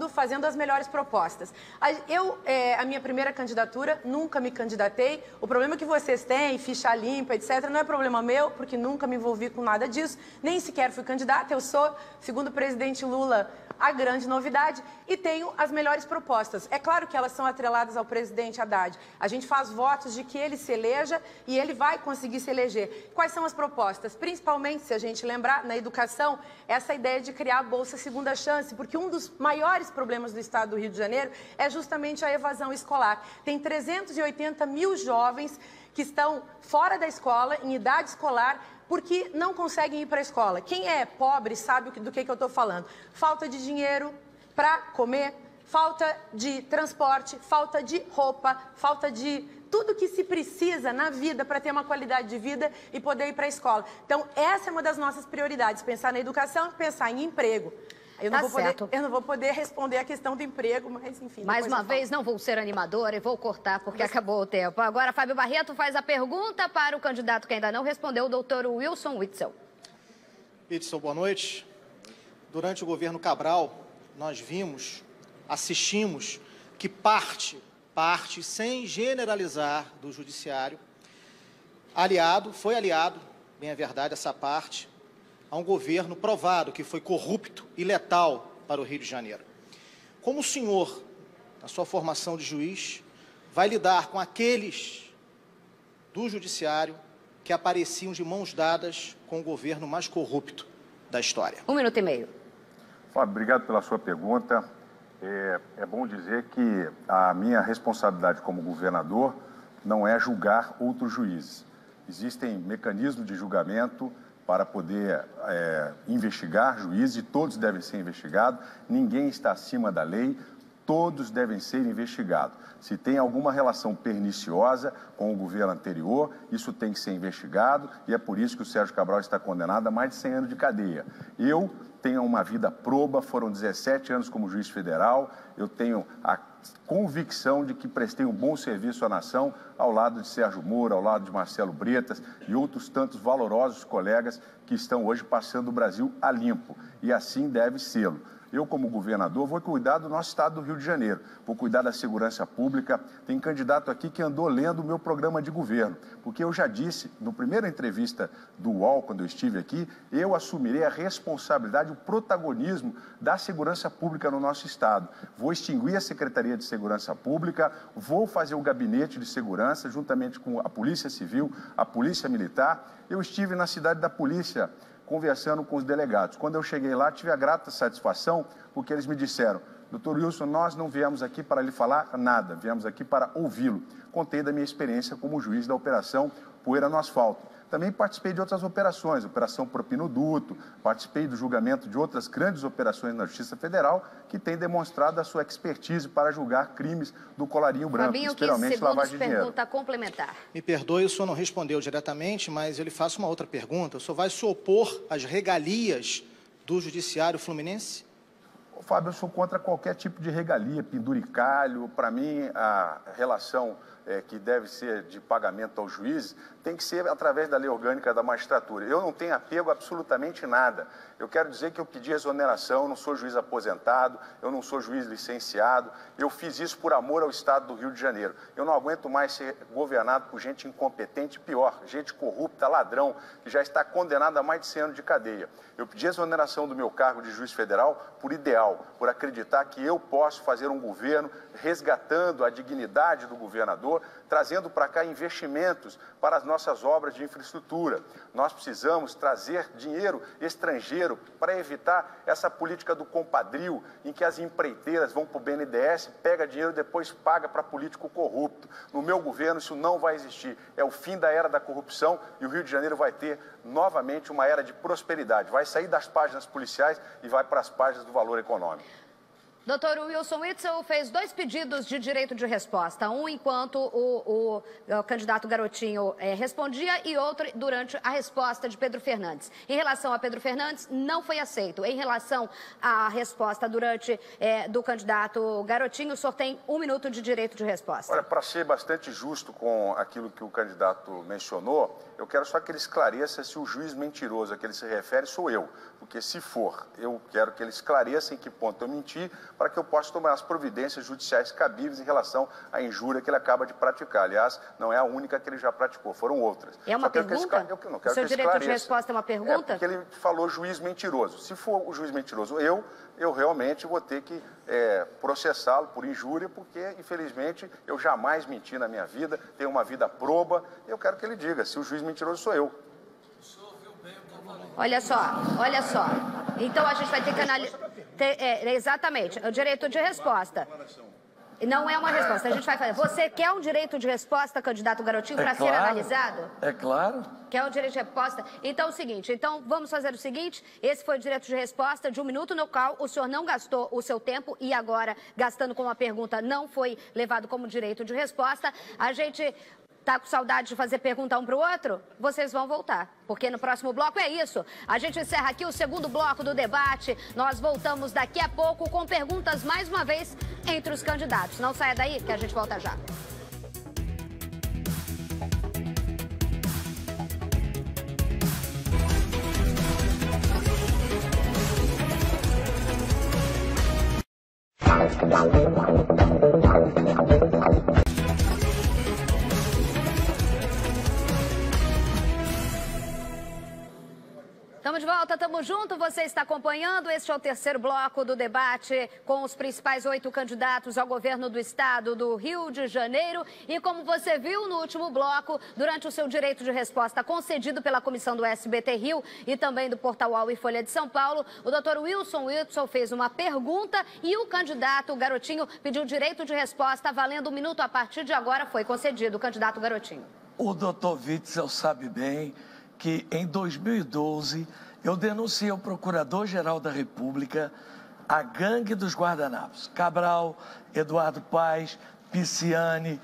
fazendo as melhores propostas. A minha primeira candidatura, nunca me candidatei. O problema que vocês têm, ficha limpa, etc., não é problema meu, porque nunca me envolvi com nada disso, nem sequer fui candidata. Eu sou, segundo o presidente Lula, a grande novidade e tenho as melhores propostas. É claro que elas são atreladas ao presidente Haddad. A gente faz votos de que ele se eleja e ele vai conseguir se eleger. Quais são as propostas? Principalmente, se a gente lembrar, na educação, essa ideia de criar a Bolsa Segunda Chance, porque um dos maiores problemas do estado do Rio de Janeiro é justamente a evasão escolar. Tem 380 mil jovens que estão fora da escola, em idade escolar, porque não conseguem ir para a escola. Quem é pobre sabe do que eu estou falando. Falta de dinheiro para comer, falta de transporte, falta de roupa, falta de tudo que se precisa na vida para ter uma qualidade de vida e poder ir para a escola. Então, essa é uma das nossas prioridades, pensar na educação e pensar em emprego. Eu não vou poder responder a questão do emprego, mas enfim. Mais uma vez, não vou ser animadora e vou cortar porque acabou o tempo. Agora, Fábio Barreto faz a pergunta para o candidato que ainda não respondeu, o doutor Wilson Witzel. Witzel, boa noite. Durante o governo Cabral, nós assistimos que parte, sem generalizar, do judiciário, foi aliado, bem é verdade, essa parte, a um governo provado que foi corrupto e letal para o Rio de Janeiro. Como o senhor, na sua formação de juiz, vai lidar com aqueles do judiciário que apareciam de mãos dadas com o governo mais corrupto da história? 1 minuto e meio. Fábio, obrigado pela sua pergunta. É bom dizer que a minha responsabilidade como governador não é julgar outros juízes. Existem mecanismos de julgamento para poder investigar juízes e todos devem ser investigados. Ninguém está acima da lei, todos devem ser investigados. Se tem alguma relação perniciosa com o governo anterior, isso tem que ser investigado e é por isso que o Sérgio Cabral está condenado a mais de 100 anos de cadeia. Eu tenho uma vida proba, foram 17 anos como juiz federal, eu tenho a convicção de que prestei um bom serviço à nação ao lado de Sérgio Moro, ao lado de Marcelo Bretas e outros tantos valorosos colegas que estão hoje passando o Brasil a limpo, e assim deve ser. Eu, como governador, vou cuidar do nosso estado do Rio de Janeiro, vou cuidar da segurança pública. Tem candidato aqui que andou lendo o meu programa de governo, porque eu já disse, na primeira entrevista do UOL, quando eu estive aqui, eu assumirei a responsabilidade, o protagonismo da segurança pública no nosso estado. Vou extinguir a Secretaria de Segurança Pública, vou fazer o gabinete de segurança, juntamente com a Polícia Civil, a Polícia Militar. Eu estive na cidade da Polícia, conversando com os delegados. Quando eu cheguei lá, tive a grata satisfação, porque eles me disseram: doutor Wilson, nós não viemos aqui para lhe falar nada, viemos aqui para ouvi-lo. Contei da minha experiência como juiz da Operação Poeira no Asfalto. Também participei de outras operações, Operação Propinoduto, participei do julgamento de outras grandes operações na Justiça Federal, que tem demonstrado a sua expertise para julgar crimes do colarinho branco, Fabinho, especialmente lavagem de dinheiro. pergunta complementar. Me perdoe, o senhor não respondeu diretamente, mas eu lhe faço uma outra pergunta. O senhor vai se opor às regalias do Judiciário Fluminense? Fábio, eu sou contra qualquer tipo de regalia, penduricalho. Para mim, a relação que deve ser de pagamento aos juízes tem que ser através da lei orgânica da magistratura. Eu não tenho apego a absolutamente nada. Eu quero dizer que eu pedi exoneração, eu não sou juiz aposentado, eu não sou juiz licenciado, eu fiz isso por amor ao Estado do Rio de Janeiro. Eu não aguento mais ser governado por gente incompetente, pior, gente corrupta, ladrão, que já está condenado a mais de 100 anos de cadeia. Eu pedi exoneração do meu cargo de juiz federal por ideal, por acreditar que eu posso fazer um governo resgatando a dignidade do governador, trazendo para cá investimentos para as nossas obras de infraestrutura. Nós precisamos trazer dinheiro estrangeiro para evitar essa política do compadrio, em que as empreiteiras vão para o BNDES, pega dinheiro e depois paga para político corrupto. No meu governo isso não vai existir. É o fim da era da corrupção e o Rio de Janeiro vai ter novamente uma era de prosperidade. Vai sair das páginas policiais e vai para as páginas do valor econômico. Doutor Wilson Witzel fez 2 pedidos de direito de resposta, um enquanto o candidato Garotinho respondia e outro durante a resposta de Pedro Fernandes. Em relação a Pedro Fernandes, não foi aceito. Em relação à resposta do candidato Garotinho, o senhor tem 1 minuto de direito de resposta. Olha, para ser bastante justo com aquilo que o candidato mencionou, eu quero só que ele esclareça se o juiz mentiroso a que ele se refere sou eu. Porque se for, eu quero que ele esclareça em que ponto eu menti, para que eu possa tomar as providências judiciais cabíveis em relação à injúria que ele acaba de praticar. Aliás, não é a única que ele já praticou, foram outras. É uma pergunta? Eu não quero o seu direito de resposta é uma pergunta? É, porque ele falou juiz mentiroso. Se for o juiz mentiroso eu realmente vou ter que processá-lo por injúria, porque, infelizmente, eu jamais menti na minha vida, tenho uma vida proba, e eu quero que ele diga se o juiz mentiroso sou eu. Olha só. Então a gente vai ter que analisar. Exatamente, o direito de resposta. Não é uma resposta, a gente vai fazer. Você quer um direito de resposta, candidato Garotinho, para ser analisado? É claro. Quer um direito de resposta? Então é o seguinte, vamos fazer o seguinte, esse foi o direito de resposta de 1 minuto, no qual o senhor não gastou o seu tempo e agora, gastando com uma pergunta, não foi levado como direito de resposta. A gente tá com saudade de fazer pergunta um para o outro? Vocês vão voltar, porque no próximo bloco é isso. A gente encerra aqui o 2º bloco do debate. Nós voltamos daqui a pouco com perguntas, mais uma vez, entre os candidatos. Não saia daí, que a gente volta já. Estamos de volta, estamos juntos, você está acompanhando, este é o 3º bloco do debate com os principais 8 candidatos ao governo do estado do Rio de Janeiro. E como você viu no último bloco, durante o seu direito de resposta concedido pela comissão do SBT Rio e também do Portal UOL e Folha de São Paulo, o doutor Wilson Witzel fez uma pergunta e o candidato Garotinho pediu direito de resposta valendo 1 minuto a partir de agora, foi concedido. O candidato Garotinho. O doutor Witzel sabe bem que em 2012 eu denunciei ao Procurador-Geral da República a gangue dos guardanapos. Cabral, Eduardo Paes, Pisciani,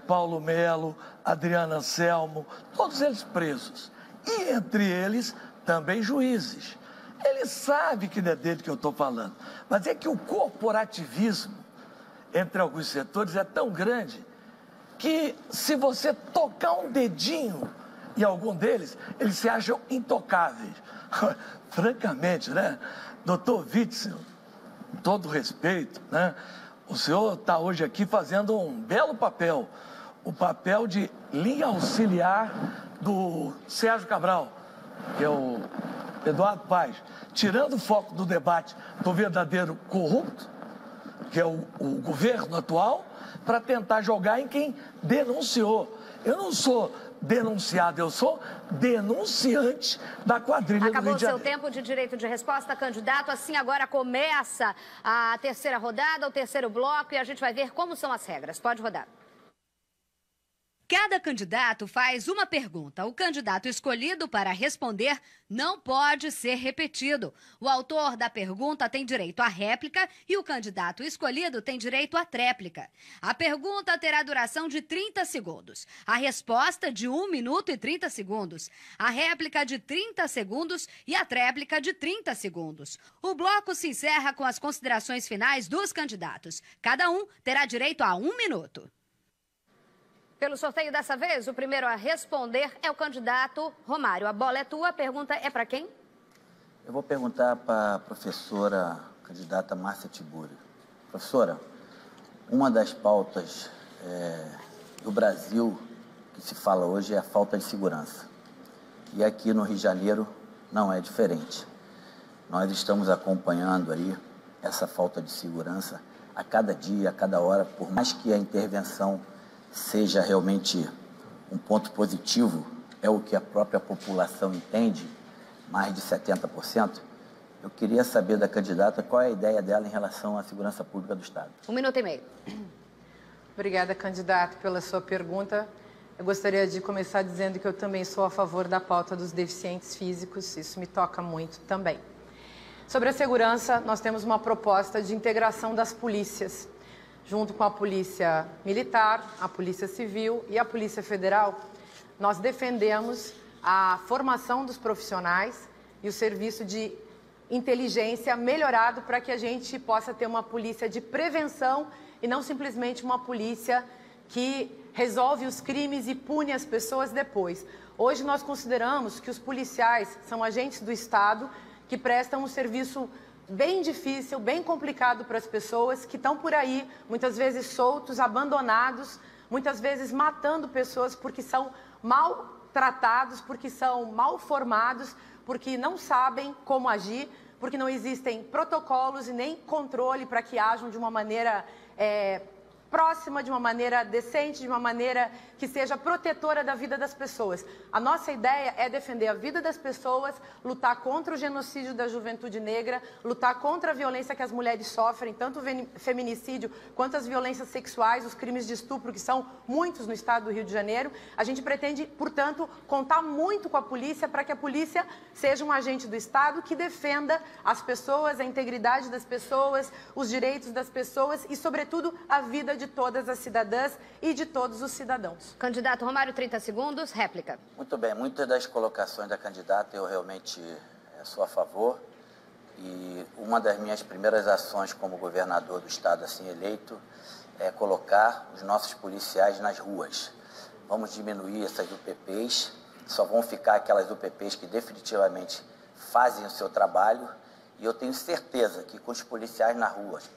Paulo Melo, Adriano Anselmo, todos eles presos. E entre eles também juízes. Ele sabe que não é dele que eu estou falando, mas é que o corporativismo entre alguns setores é tão grande que se você tocar um dedinho e algum deles, eles se acham intocáveis. Francamente, né? Doutor Witzel, com todo respeito, né? O senhor está hoje aqui fazendo um belo papel. O papel de linha auxiliar do Sérgio Cabral, que é o Eduardo Paes, tirando o foco do debate do verdadeiro corrupto, que é o governo atual, para tentar jogar em quem denunciou. Eu não sou denunciado, eu sou denunciante da quadrilha do Rio de Janeiro. Acabou o seu tempo de direito de resposta, candidato. Assim agora começa a 3ª rodada, o 3º bloco, e a gente vai ver como são as regras. Pode rodar. Cada candidato faz uma pergunta. O candidato escolhido para responder não pode ser repetido. O autor da pergunta tem direito à réplica e o candidato escolhido tem direito à tréplica. A pergunta terá duração de 30 segundos. A resposta de 1 minuto e 30 segundos. A réplica de 30 segundos e a tréplica de 30 segundos. O bloco se encerra com as considerações finais dos candidatos. Cada um terá direito a 1 minuto. Pelo sorteio dessa vez, o primeiro a responder é o candidato Romário. A bola é tua, a pergunta é para quem? Eu vou perguntar para a professora candidata Márcia Tiburi. Professora, uma das pautas do Brasil que se fala hoje é a falta de segurança. E aqui no Rio de Janeiro não é diferente. Nós estamos acompanhando aí essa falta de segurança a cada dia, a cada hora, por mais que a intervenção seja realmente um ponto positivo, é o que a própria população entende, mais de 70%, eu queria saber da candidata qual é a ideia dela em relação à segurança pública do Estado. 1 minuto e meio. Obrigada, candidato, pela sua pergunta. Eu gostaria de começar dizendo que eu também sou a favor da pauta dos deficientes físicos, isso me toca muito também. Sobre a segurança, nós temos uma proposta de integração das polícias, junto com a Polícia Militar, a Polícia Civil e a Polícia Federal. Nós defendemos a formação dos profissionais e o serviço de inteligência melhorado para que a gente possa ter uma polícia de prevenção e não simplesmente uma polícia que resolve os crimes e pune as pessoas depois. Hoje nós consideramos que os policiais são agentes do Estado que prestam um serviço bem difícil, bem complicado para as pessoas que estão por aí, muitas vezes soltos, abandonados, muitas vezes matando pessoas porque são mal tratados, porque são mal formados, porque não sabem como agir, porque não existem protocolos e nem controle para que ajam de uma maneira próxima, de uma maneira decente, de uma maneira que seja protetora da vida das pessoas. A nossa ideia é defender a vida das pessoas, lutar contra o genocídio da juventude negra, lutar contra a violência que as mulheres sofrem, tanto o feminicídio quanto as violências sexuais, os crimes de estupro, que são muitos no estado do Rio de Janeiro. A gente pretende, portanto, contar muito com a polícia para que a polícia seja um agente do Estado que defenda as pessoas, a integridade das pessoas, os direitos das pessoas e, sobretudo, a vida de todas as cidadãs e de todos os cidadãos. Candidato Romário, 30 segundos, réplica. Muito bem, muitas das colocações da candidata eu realmente sou a favor e uma das minhas primeiras ações como governador do estado assim eleito é colocar os nossos policiais nas ruas. Vamos diminuir essas UPPs, só vão ficar aquelas UPPs que definitivamente fazem o seu trabalho e eu tenho certeza que com os policiais nas ruas,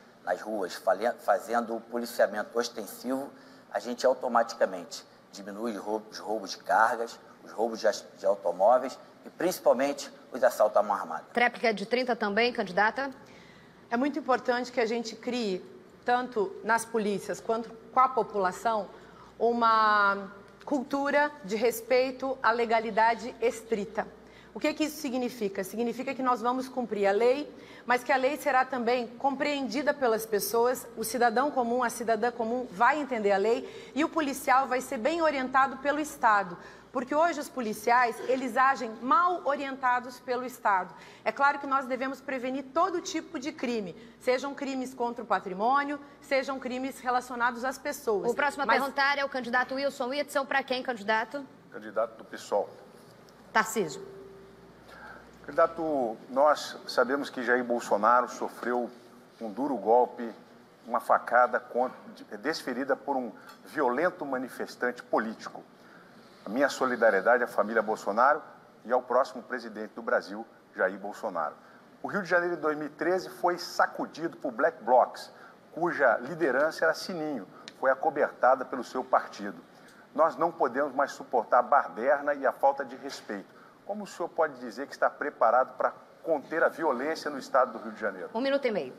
fazendo o policiamento ostensivo, a gente automaticamente diminui os roubos de cargas, os roubos de automóveis e principalmente os assaltos à mão armada. Tréplica de 30 também, candidata. É muito importante que a gente crie, tanto nas polícias quanto com a população, uma cultura de respeito à legalidade estrita. O que isso significa? Significa que nós vamos cumprir a lei, mas que a lei será também compreendida pelas pessoas, o cidadão comum, a cidadã comum vai entender a lei e o policial vai ser bem orientado pelo Estado. Porque hoje os policiais, eles agem mal orientados pelo Estado. É claro que nós devemos prevenir todo tipo de crime, sejam crimes contra o patrimônio, sejam crimes relacionados às pessoas. O próximo a perguntar é o candidato Wilson Witzel. Para quem, candidato? Candidato do PSOL. Tarcísio. Candidato, nós sabemos que Jair Bolsonaro sofreu um duro golpe, uma facada desferida por um violento manifestante político. A minha solidariedade à família Bolsonaro e ao próximo presidente do Brasil, Jair Bolsonaro. O Rio de Janeiro de 2013 foi sacudido por Black Blocs, cuja liderança era Sininho, foi acobertada pelo seu partido. Nós não podemos mais suportar a baderna e a falta de respeito. Como o senhor pode dizer que está preparado para conter a violência no estado do Rio de Janeiro? 1 minuto e meio.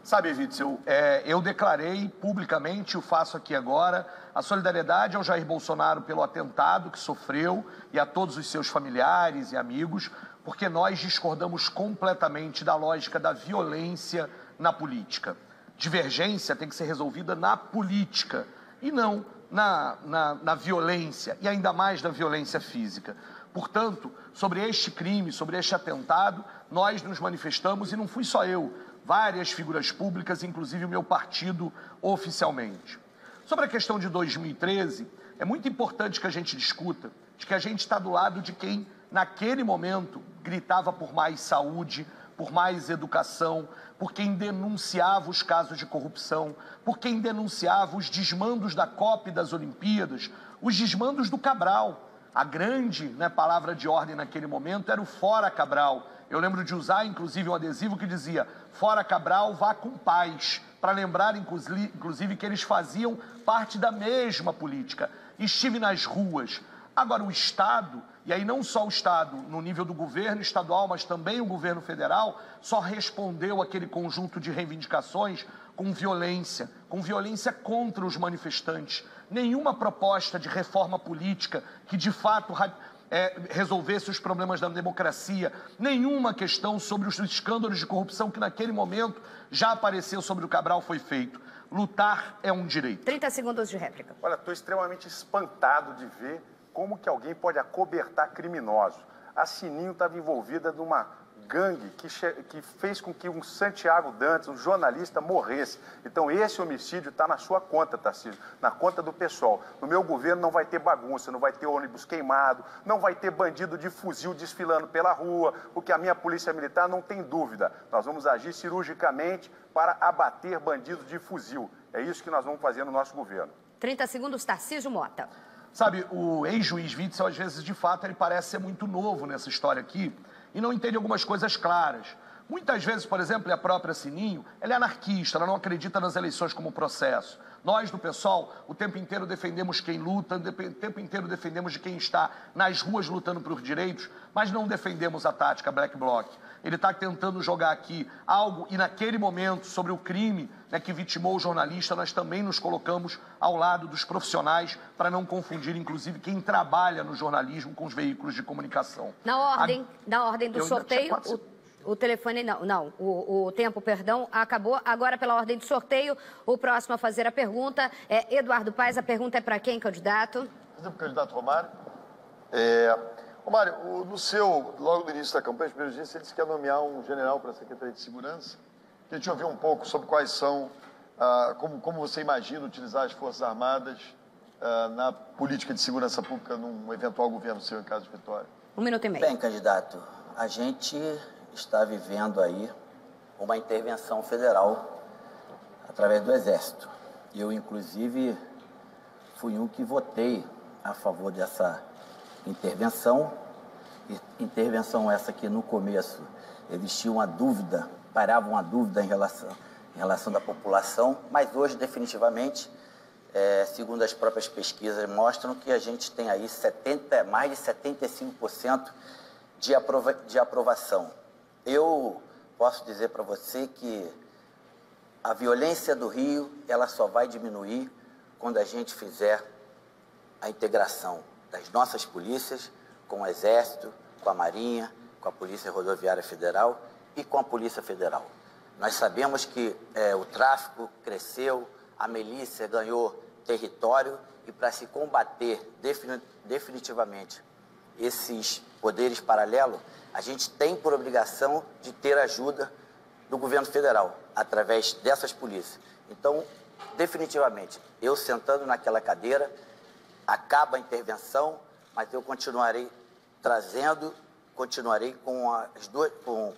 Sabe, Witzel, eu declarei publicamente, o faço aqui agora, a solidariedade ao Jair Bolsonaro pelo atentado que sofreu e a todos os seus familiares e amigos, porque nós discordamos completamente da lógica da violência na política. Divergência tem que ser resolvida na política e não na violência e ainda mais na violência física. Portanto, sobre este crime, sobre este atentado, nós nos manifestamos, e não fui só eu, várias figuras públicas, inclusive o meu partido oficialmente. Sobre a questão de 2013, é muito importante que a gente discuta de que a gente está do lado de quem, naquele momento, gritava por mais saúde, por mais educação, por quem denunciava os casos de corrupção, por quem denunciava os desmandos da Copa e das Olimpíadas, os desmandos do Cabral. A grande palavra de ordem naquele momento era o Fora Cabral. Eu lembro de usar, inclusive, um adesivo que dizia Fora Cabral, vá com paz, para lembrar, inclusive, que eles faziam parte da mesma política. Estive nas ruas. Agora, o Estado, e aí não só o Estado no nível do governo estadual, mas também o governo federal, só respondeu àquele conjunto de reivindicações com violência contra os manifestantes. Nenhuma proposta de reforma política que, de fato, resolvesse os problemas da democracia, nenhuma questão sobre os escândalos de corrupção que, naquele momento, já apareceu sobre o Cabral foi feito. Lutar é um direito. 30 segundos de réplica. Olha, estou extremamente espantado de ver como que alguém pode acobertar criminosos. A Sininho estava envolvida numa gangue que fez com que um Santiago Dantas, um jornalista, morresse. Então esse homicídio está na sua conta, Tarcísio, na conta do pessoal. No meu governo não vai ter bagunça, não vai ter ônibus queimado, não vai ter bandido de fuzil desfilando pela rua, porque a minha polícia militar não tem dúvida. Nós vamos agir cirurgicamente para abater bandidos de fuzil. É isso que nós vamos fazer no nosso governo. 30 segundos, Tarcísio Mota. Sabe, o ex-juiz Witzel, às vezes, de fato, ele parece ser muito novo nessa história aqui e não entende algumas coisas claras. Muitas vezes, por exemplo, a própria Sininho, ela é anarquista, ela não acredita nas eleições como processo. Nós, do PSOL, o tempo inteiro defendemos quem luta, o tempo inteiro defendemos de quem está nas ruas lutando por direitos, mas não defendemos a tática Black Bloc. Ele está tentando jogar aqui algo, e naquele momento, sobre o crime que vitimou o jornalista, nós também nos colocamos ao lado dos profissionais para não confundir, inclusive, quem trabalha no jornalismo com os veículos de comunicação. Na ordem do sorteio, o telefone, o tempo, perdão, acabou. Agora, pela ordem de sorteio, o próximo a fazer a pergunta é Eduardo Paes. A pergunta é para quem, candidato? Para o candidato Romário. Romário, logo no início da campanha, nos primeiros dias, você disse que ia nomear um general para a Secretaria de Segurança. Queria te ouvir um pouco sobre quais são, como você imagina utilizar as Forças Armadas na política de segurança pública num eventual governo seu, em caso de vitória. 1 minuto e meio. Bem, candidato, a gente está vivendo aí uma intervenção federal através do Exército. Eu, inclusive, fui um que votei a favor dessa intervenção essa que no começo existia uma dúvida, parava uma dúvida em relação da população, mas hoje definitivamente, segundo as próprias pesquisas, mostram que a gente tem aí mais de 75% de aprovação. Eu posso dizer para você que a violência do Rio, ela só vai diminuir quando a gente fizer a integração das nossas polícias com o Exército, com a Marinha, com a Polícia Rodoviária Federal e com a Polícia Federal. Nós sabemos que o tráfico cresceu, a milícia ganhou território e para se combater definitivamente esses poderes paralelos, a gente tem por obrigação de ter ajuda do governo federal, através dessas polícias. Então, definitivamente, eu sentando naquela cadeira, acaba a intervenção, mas eu continuarei com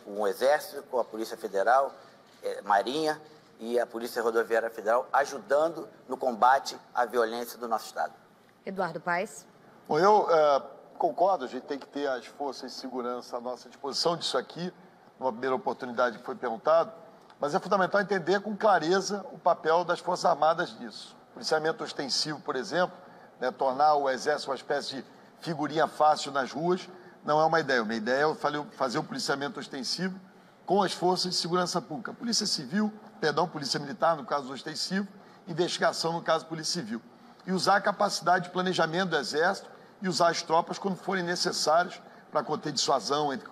o Exército, com a Polícia Federal, Marinha e a Polícia Rodoviária Federal, ajudando no combate à violência do nosso Estado. Eduardo Paes. Bom, eu concordo, a gente tem que ter as forças de segurança à nossa disposição disso aqui, numa primeira oportunidade que foi perguntado, mas é fundamental entender com clareza o papel das Forças Armadas nisso. Policiamento ostensivo, por exemplo, tornar o Exército uma espécie de figurinha fácil nas ruas, não é uma ideia. Uma ideia é fazer o policiamento ostensivo com as forças de segurança pública. Polícia Militar, no caso do ostensivo, investigação, no caso Polícia Civil. E usar a capacidade de planejamento do Exército e usar as tropas quando forem necessários para conter dissuasão entre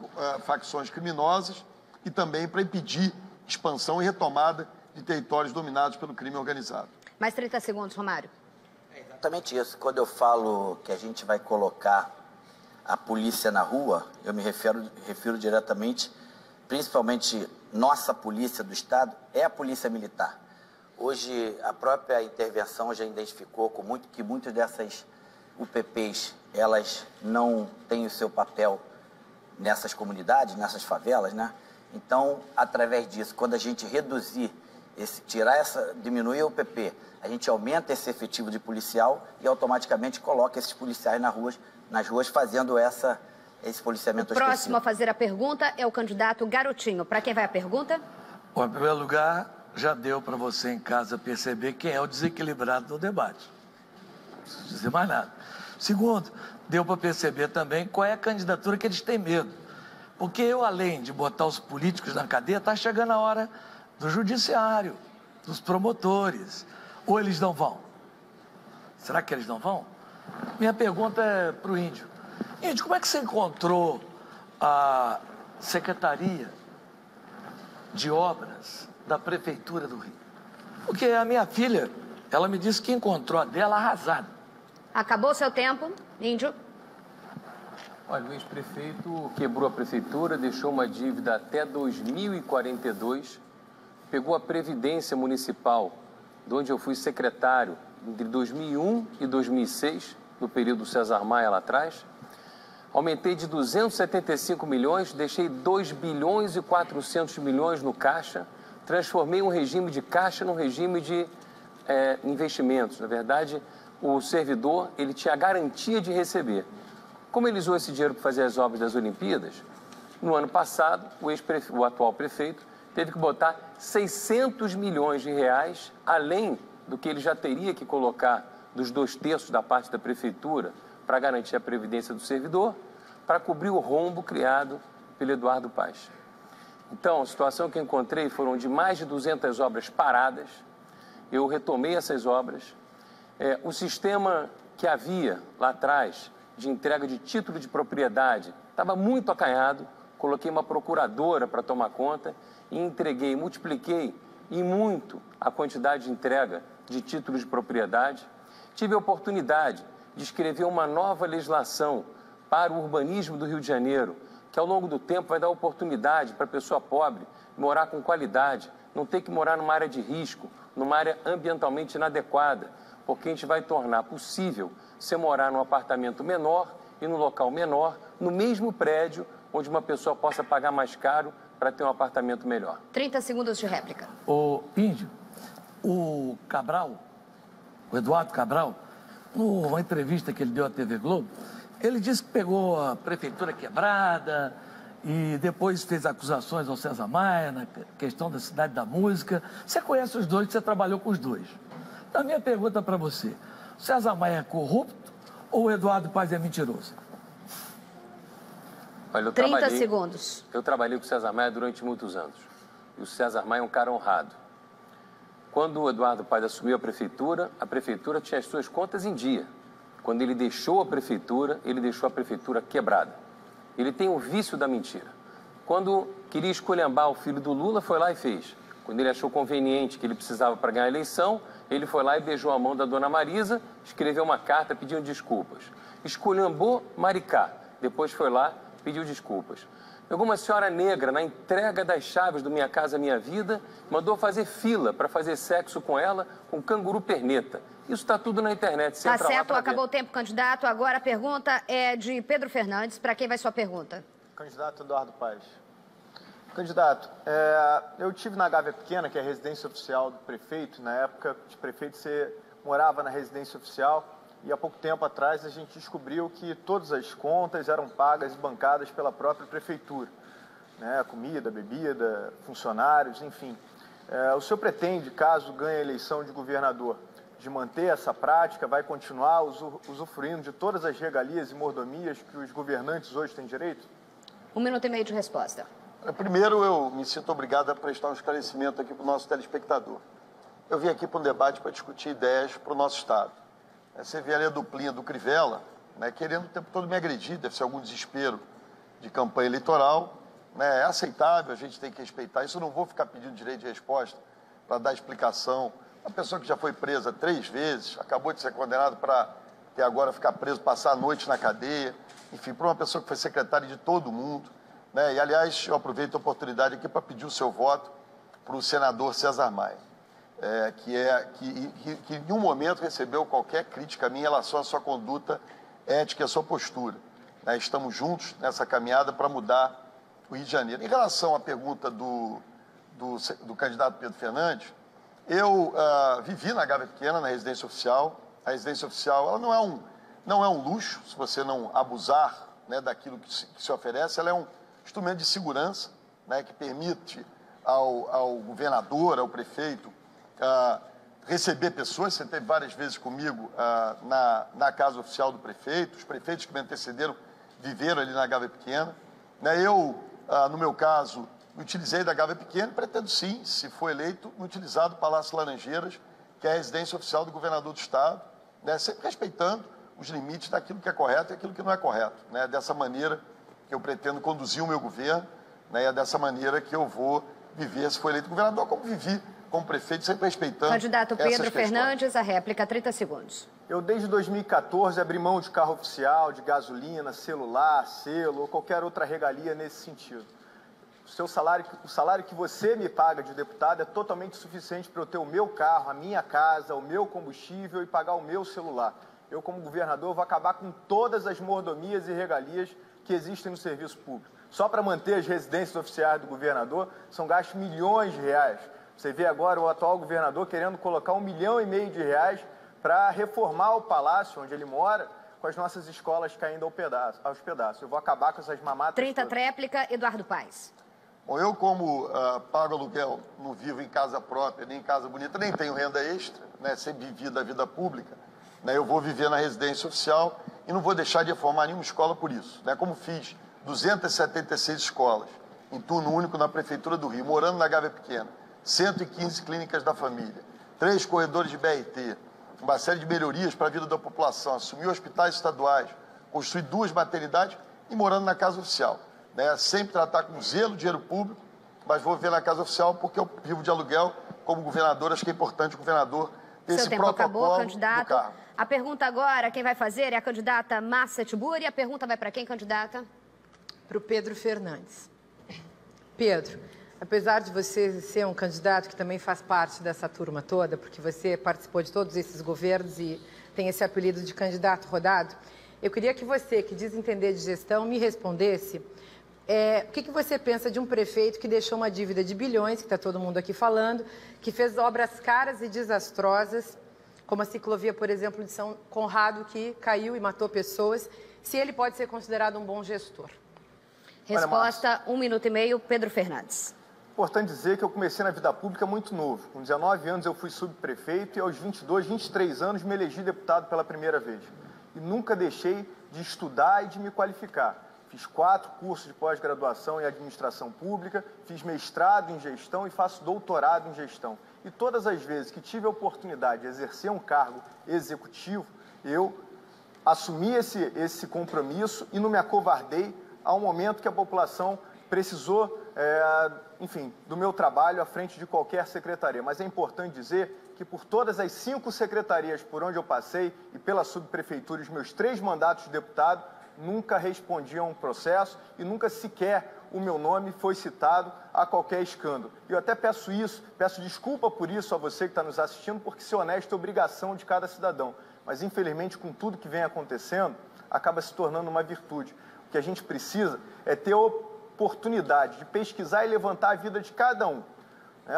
facções criminosas e também para impedir expansão e retomada de territórios dominados pelo crime organizado. Mais 30 segundos, Romário. exatamente isso. Quando eu falo que a gente vai colocar a polícia na rua, eu me refiro diretamente, principalmente nossa polícia do Estado, é a polícia militar. Hoje, a própria intervenção já identificou que muitas dessas UPPs, elas não têm o seu papel nessas comunidades, nessas favelas, né? Então, através disso, quando a gente reduzir, diminuir a UPP, a gente aumenta esse efetivo de policial e automaticamente coloca esses policiais nas ruas fazendo esse policiamento específico. Próximo a fazer a pergunta é o candidato Garotinho. Para quem vai a pergunta? Bom, em primeiro lugar, já deu para você em casa perceber quem é o desequilibrado no debate. Não preciso dizer mais nada. Segundo, deu para perceber também qual é a candidatura que eles têm medo. Porque eu, além de botar os políticos na cadeia, está chegando a hora do judiciário, dos promotores. Ou eles não vão? Será que eles não vão? Minha pergunta é para o Índio. Índio, como é que você encontrou a Secretaria de Obras da Prefeitura do Rio? Porque a minha filha, ela me disse que encontrou a dela arrasada. Acabou seu tempo, Índio. Olha, o ex-prefeito quebrou a prefeitura, deixou uma dívida até 2042, pegou a Previdência Municipal, de onde eu fui secretário entre 2001 e 2006, no período César Maia lá atrás. Aumentei de 275 milhões, deixei 2 bilhões e 400 milhões no caixa, transformei um regime de caixa num regime de investimentos. Na verdade, o servidor, ele tinha a garantia de receber. Como ele usou esse dinheiro para fazer as obras das Olimpíadas, no ano passado, o atual prefeito teve que botar 600 milhões de reais, além do que ele já teria que colocar dos 2/3 da parte da prefeitura para garantir a previdência do servidor, para cobrir o rombo criado pelo Eduardo Paes. Então, a situação que eu encontrei foram de mais de 200 obras paradas. Eu retomei essas obras. O sistema que havia lá atrás de entrega de título de propriedade estava muito acanhado. Coloquei uma procuradora para tomar conta e entreguei, multipliquei em muito a quantidade de entrega de títulos de propriedade. Tive a oportunidade de escrever uma nova legislação para o urbanismo do Rio de Janeiro, que ao longo do tempo vai dar oportunidade para a pessoa pobre morar com qualidade, não ter que morar numa área de risco, numa área ambientalmente inadequada, porque a gente vai tornar possível você morar num apartamento menor e num local menor, no mesmo prédio, onde uma pessoa possa pagar mais caro para ter um apartamento melhor. 30 segundos de réplica. Ô, Índio, o Eduardo Cabral, numa entrevista que ele deu à TV Globo, ele disse que pegou a prefeitura quebrada e depois fez acusações ao César Maia na questão da Cidade da Música. Você conhece os dois, você trabalhou com os dois. Então, a minha pergunta para você, o César Maia é corrupto ou o Eduardo Paes é mentiroso? Olha, 30 segundos. Eu trabalhei com o César Maia durante muitos anos. E o César Maia é um cara honrado. Quando o Eduardo Paes assumiu a prefeitura tinha as suas contas em dia. Quando ele deixou a prefeitura quebrada. Ele tem o vício da mentira. Quando queria esculhambar o filho do Lula, foi lá e fez. Quando ele achou conveniente que ele precisava para ganhar a eleição, ele foi lá e beijou a mão da dona Marisa, escreveu uma carta pedindo desculpas. Esculhambou Maricá, depois foi lá, pediu desculpas. Pegou uma senhora negra na entrega das chaves do Minha Casa Minha Vida, mandou fazer fila para fazer sexo com ela com canguru perneta. Isso está tudo na internet. Tá certo, acabou o tempo, candidato. Agora a pergunta é de Pedro Fernandes. Para quem vai sua pergunta? Candidato Eduardo Paes. Candidato, eu tive na Gávea Pequena, que é a residência oficial do prefeito. Na época de prefeito, você morava na residência oficial e há pouco tempo atrás a gente descobriu que todas as contas eram pagas e bancadas pela própria prefeitura. Né? Comida, bebida, funcionários, enfim. O senhor pretende, caso ganhe a eleição de governador, de manter essa prática, vai continuar usufruindo de todas as regalias e mordomias que os governantes hoje têm direito? 1 minuto e meio de resposta. Primeiro, eu me sinto obrigado a prestar um esclarecimento aqui para o nosso telespectador. Eu vim aqui para um debate para discutir ideias para o nosso Estado. Você vê ali a duplinha do Crivella, né, querendo o tempo todo me agredir, deve ser algum desespero de campanha eleitoral. Né, é aceitável, a gente tem que respeitar isso. Eu não vou ficar pedindo direito de resposta para dar explicação Uma pessoa que já foi presa 3 vezes, acabou de ser condenado para até agora ficar preso, passar a noite na cadeia, enfim, para uma pessoa que foi secretária de todo mundo, né? E, aliás, eu aproveito a oportunidade aqui para pedir o seu voto para o senador César Maia, que em nenhum momento recebeu qualquer crítica a mim em relação à sua conduta ética e à sua postura. Né? Estamos juntos nessa caminhada para mudar o Rio de Janeiro. Em relação à pergunta do candidato Pedro Fernandes, eu vivi na Gávea Pequena, na residência oficial. A residência oficial ela não é um luxo, se você não abusar, né, daquilo que se oferece. Ela é um instrumento de segurança, né, que permite ao governador, ao prefeito, receber pessoas. Você esteve várias vezes comigo na casa oficial do prefeito. Os prefeitos que me antecederam viveram ali na Gávea Pequena. Né, no meu caso, me utilizei da Gávea Pequena e pretendo sim, se for eleito, me utilizar do Palácio Laranjeiras, que é a residência oficial do governador do Estado, né, sempre respeitando os limites daquilo que é correto e aquilo que não é correto. Né, dessa maneira que eu pretendo conduzir o meu governo, né, e é dessa maneira que eu vou viver, se for eleito governador, como vivi como prefeito, sempre respeitando Candidato Pedro Fernandes, a réplica, 30 segundos. Eu, desde 2014, abri mão de carro oficial, de gasolina, celular, selo ou qualquer outra regalia nesse sentido. O salário que você me paga de deputado é totalmente suficiente para eu ter o meu carro, a minha casa, o meu combustível e pagar o meu celular. Eu, como governador, vou acabar com todas as mordomias e regalias que existem no serviço público. Só para manter as residências oficiais do governador, são gastos milhões de reais. Você vê agora o atual governador querendo colocar R$1,5 milhão para reformar o palácio onde ele mora, com as nossas escolas caindo aos pedaços. Eu vou acabar com essas mamatas. 30, tréplica, Eduardo Paes. Bom, eu, como pago aluguel, não vivo em casa própria, nem em casa bonita, nem tenho renda extra, né, sempre vivi da vida pública, né, eu vou viver na residência oficial e não vou deixar de reformar nenhuma escola por isso. Né, como fiz 276 escolas em turno único na Prefeitura do Rio, morando na Gávea Pequena, 115 clínicas da família, 3 corredores de BRT, uma série de melhorias para a vida da população, assumir hospitais estaduais, construir 2 maternidades e morando na casa oficial. Né, sempre tratar com zelo o dinheiro público, mas vou viver na casa oficial porque eu vivo de aluguel. Como governador, acho que é importante o governador ter esse protocolo. Seu tempo acabou, candidato. A pergunta agora, quem vai fazer é a candidata Márcia Tiburi. A pergunta vai para quem, candidata? Para o Pedro Fernandes. Pedro, apesar de você ser um candidato que também faz parte dessa turma toda, porque você participou de todos esses governos e tem esse apelido de candidato rodado, eu queria que você, que diz entender de gestão, me respondesse o que você pensa de um prefeito que deixou uma dívida de bilhões, que está todo mundo aqui falando, que fez obras caras e desastrosas, como a ciclovia, por exemplo, de São Conrado, que caiu e matou pessoas, se ele pode ser considerado um bom gestor? Resposta, 1 minuto e meio, Pedro Fernandes. Importante dizer que eu comecei na vida pública muito novo. Com 19 anos eu fui subprefeito e aos 22, 23 anos me elegi deputado pela primeira vez. E nunca deixei de estudar e de me qualificar. Fiz 4 cursos de pós-graduação em administração pública, fiz mestrado em gestão e faço doutorado em gestão. E todas as vezes que tive a oportunidade de exercer um cargo executivo, eu assumi esse compromisso e não me acovardei ao momento que a população precisou, enfim, do meu trabalho à frente de qualquer secretaria. Mas é importante dizer que por todas as 5 secretarias por onde eu passei e pela subprefeitura, os meus 3 mandatos de deputado, nunca respondi a um processo e nunca sequer o meu nome foi citado a qualquer escândalo. E eu até peço desculpa por isso a você que está nos assistindo, porque ser honesto é obrigação de cada cidadão. Mas, infelizmente, com tudo que vem acontecendo, acaba se tornando uma virtude. O que a gente precisa é ter a oportunidade de pesquisar e levantar a vida de cada um.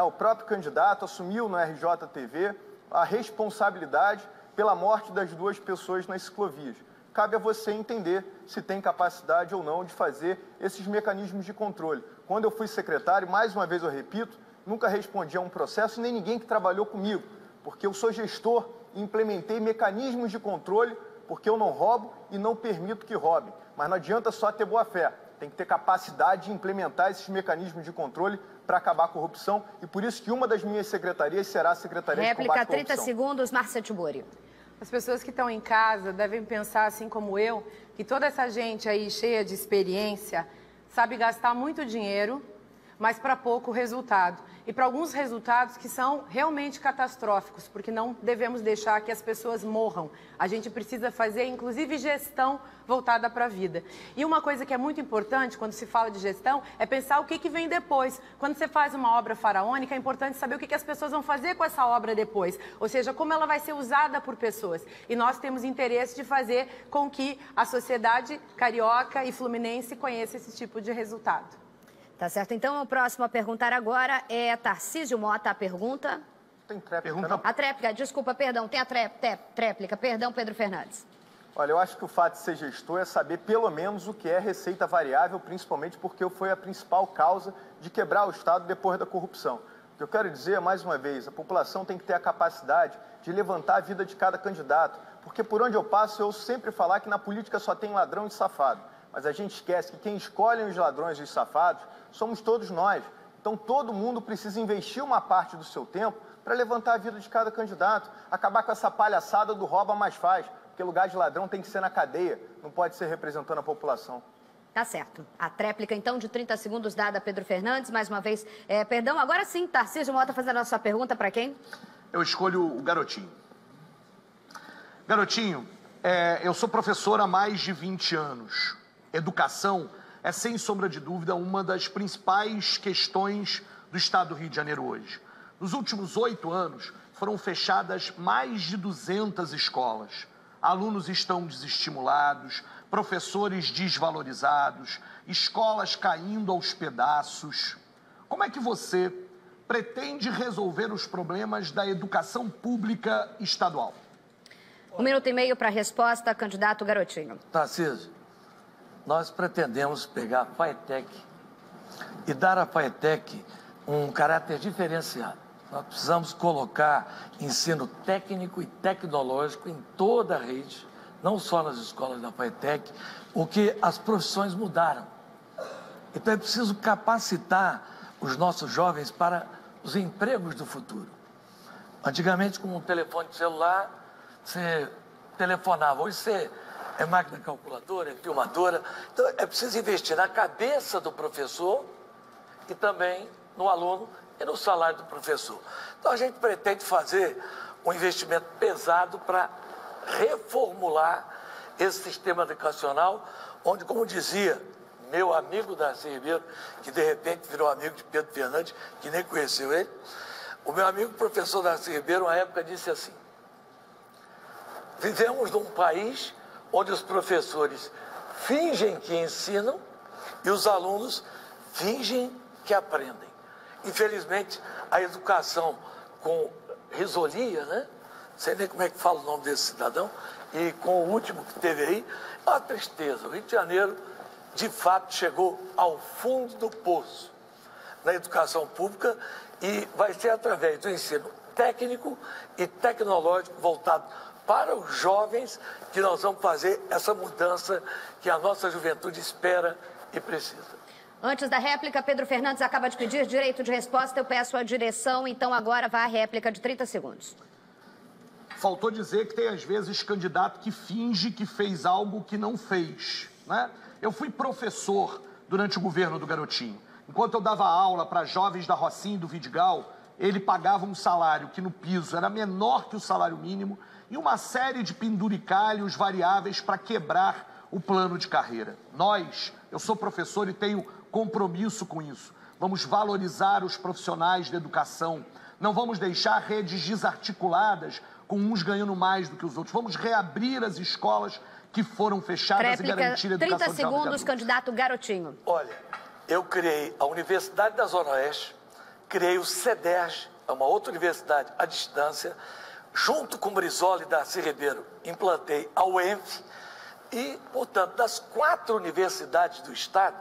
O próprio candidato assumiu no RJTV a responsabilidade pela morte das 2 pessoas nas ciclovias. Cabe a você entender se tem capacidade ou não de fazer esses mecanismos de controle. Quando eu fui secretário, mais uma vez eu repito, nunca respondi a um processo, nem ninguém que trabalhou comigo, porque eu sou gestor e implementei mecanismos de controle, porque eu não roubo e não permito que roubem. Mas não adianta só ter boa fé, tem que ter capacidade de implementar esses mecanismos de controle para acabar a corrupção, e por isso que uma das minhas secretarias será a Secretaria de Combate à Corrupção. Réplica, 30 segundos, Márcia Tiburi. As pessoas que estão em casa devem pensar, assim como eu, que toda essa gente aí cheia de experiência sabe gastar muito dinheiro, mas para pouco resultado. e para alguns resultados que são realmente catastróficos, porque não devemos deixar que as pessoas morram. A gente precisa fazer, inclusive, gestão voltada para a vida. E uma coisa que é muito importante quando se fala de gestão é pensar o que vem depois. Quando você faz uma obra faraônica, é importante saber o que as pessoas vão fazer com essa obra depois, ou seja, como ela vai ser usada por pessoas. E nós temos interesse de fazer com que a sociedade carioca e fluminense conheça esse tipo de resultado. Tá certo. Então, o próximo a perguntar agora é Tarcísio Mota. A pergunta? Tem tréplica. A tréplica, desculpa, perdão. Tem a tréplica. Perdão, Pedro Fernandes. Olha, eu acho que o fato de ser gestor é saber pelo menos o que é receita variável, principalmente porque foi a principal causa de quebrar o Estado depois da corrupção. O que eu quero dizer, mais uma vez, a população tem que ter a capacidade de levantar a vida de cada candidato, porque por onde eu passo eu sempre falar que na política só tem ladrão e safado, mas a gente esquece que quem escolhe os ladrões e os safados somos todos nós. Então todo mundo precisa investir uma parte do seu tempo para levantar a vida de cada candidato, acabar com essa palhaçada do rouba mais faz, porque lugar de ladrão tem que ser na cadeia, não pode ser representando a população. Tá certo. A tréplica, então, de 30 segundos dada a Pedro Fernandes. Mais uma vez, perdão, agora sim, Tarcísio Mota fazendo a sua pergunta para quem? Eu escolho o Garotinho. Garotinho, eu sou professor há mais de 20 anos. Educação é, sem sombra de dúvida, uma das principais questões do Estado do Rio de Janeiro hoje. Nos últimos 8 anos, foram fechadas mais de 200 escolas. Alunos estão desestimulados, professores desvalorizados, escolas caindo aos pedaços. Como é que você pretende resolver os problemas da educação pública estadual? 1 minuto e meio para a resposta, candidato Garotinho. Tarcísio, nós pretendemos pegar a FATEC e dar à FATEC um caráter diferenciado. Nós precisamos colocar ensino técnico e tecnológico em toda a rede, não só nas escolas da FATEC, porque as profissões mudaram. Então é preciso capacitar os nossos jovens para os empregos do futuro. Antigamente, com um telefone celular, você telefonava. Hoje você é máquina calculadora, é filmadora. Então é preciso investir na cabeça do professor e também no aluno e no salário do professor. Então a gente pretende fazer um investimento pesado para reformular esse sistema educacional, onde, como dizia meu amigo Darcy Ribeiro, que de repente virou amigo de Pedro Fernandes, que nem conheceu ele, o meu amigo professor Darcy Ribeiro, uma época, disse assim: vivemos num país onde os professores fingem que ensinam e os alunos fingem que aprendem. Infelizmente, a educação com risolia, né? Não sei nem como é que fala o nome desse cidadão, e com o último que teve aí, é uma tristeza. O Rio de Janeiro, de fato, chegou ao fundo do poço na educação pública e vai ser através do ensino técnico e tecnológico voltado para os jovens que nós vamos fazer essa mudança que a nossa juventude espera e precisa. Antes da réplica, Pedro Fernandes acaba de pedir direito de resposta. Eu peço a direção, então agora vai a réplica de 30 segundos. Faltou dizer que tem, às vezes, candidato que finge que fez algo que não fez, né? Eu fui professor durante o governo do Garotinho. Enquanto eu dava aula para jovens da Rocinha e do Vidigal, ele pagava um salário que no piso era menor que o salário mínimo e uma série de penduricalhos variáveis para quebrar o plano de carreira. Eu sou professor e tenho compromisso com isso. Vamos valorizar os profissionais da educação. Não vamos deixar redes desarticuladas com uns ganhando mais do que os outros. Vamos reabrir as escolas que foram fechadas Réplica, e garantir a educação 30 segundos, candidato Garotinho. Olha, eu criei a Universidade da Zona Oeste, criei o CEDERJ, é uma outra universidade à distância, junto com o Brizola e Darcy Ribeiro, implantei a UENF e, portanto, das 4 universidades do Estado,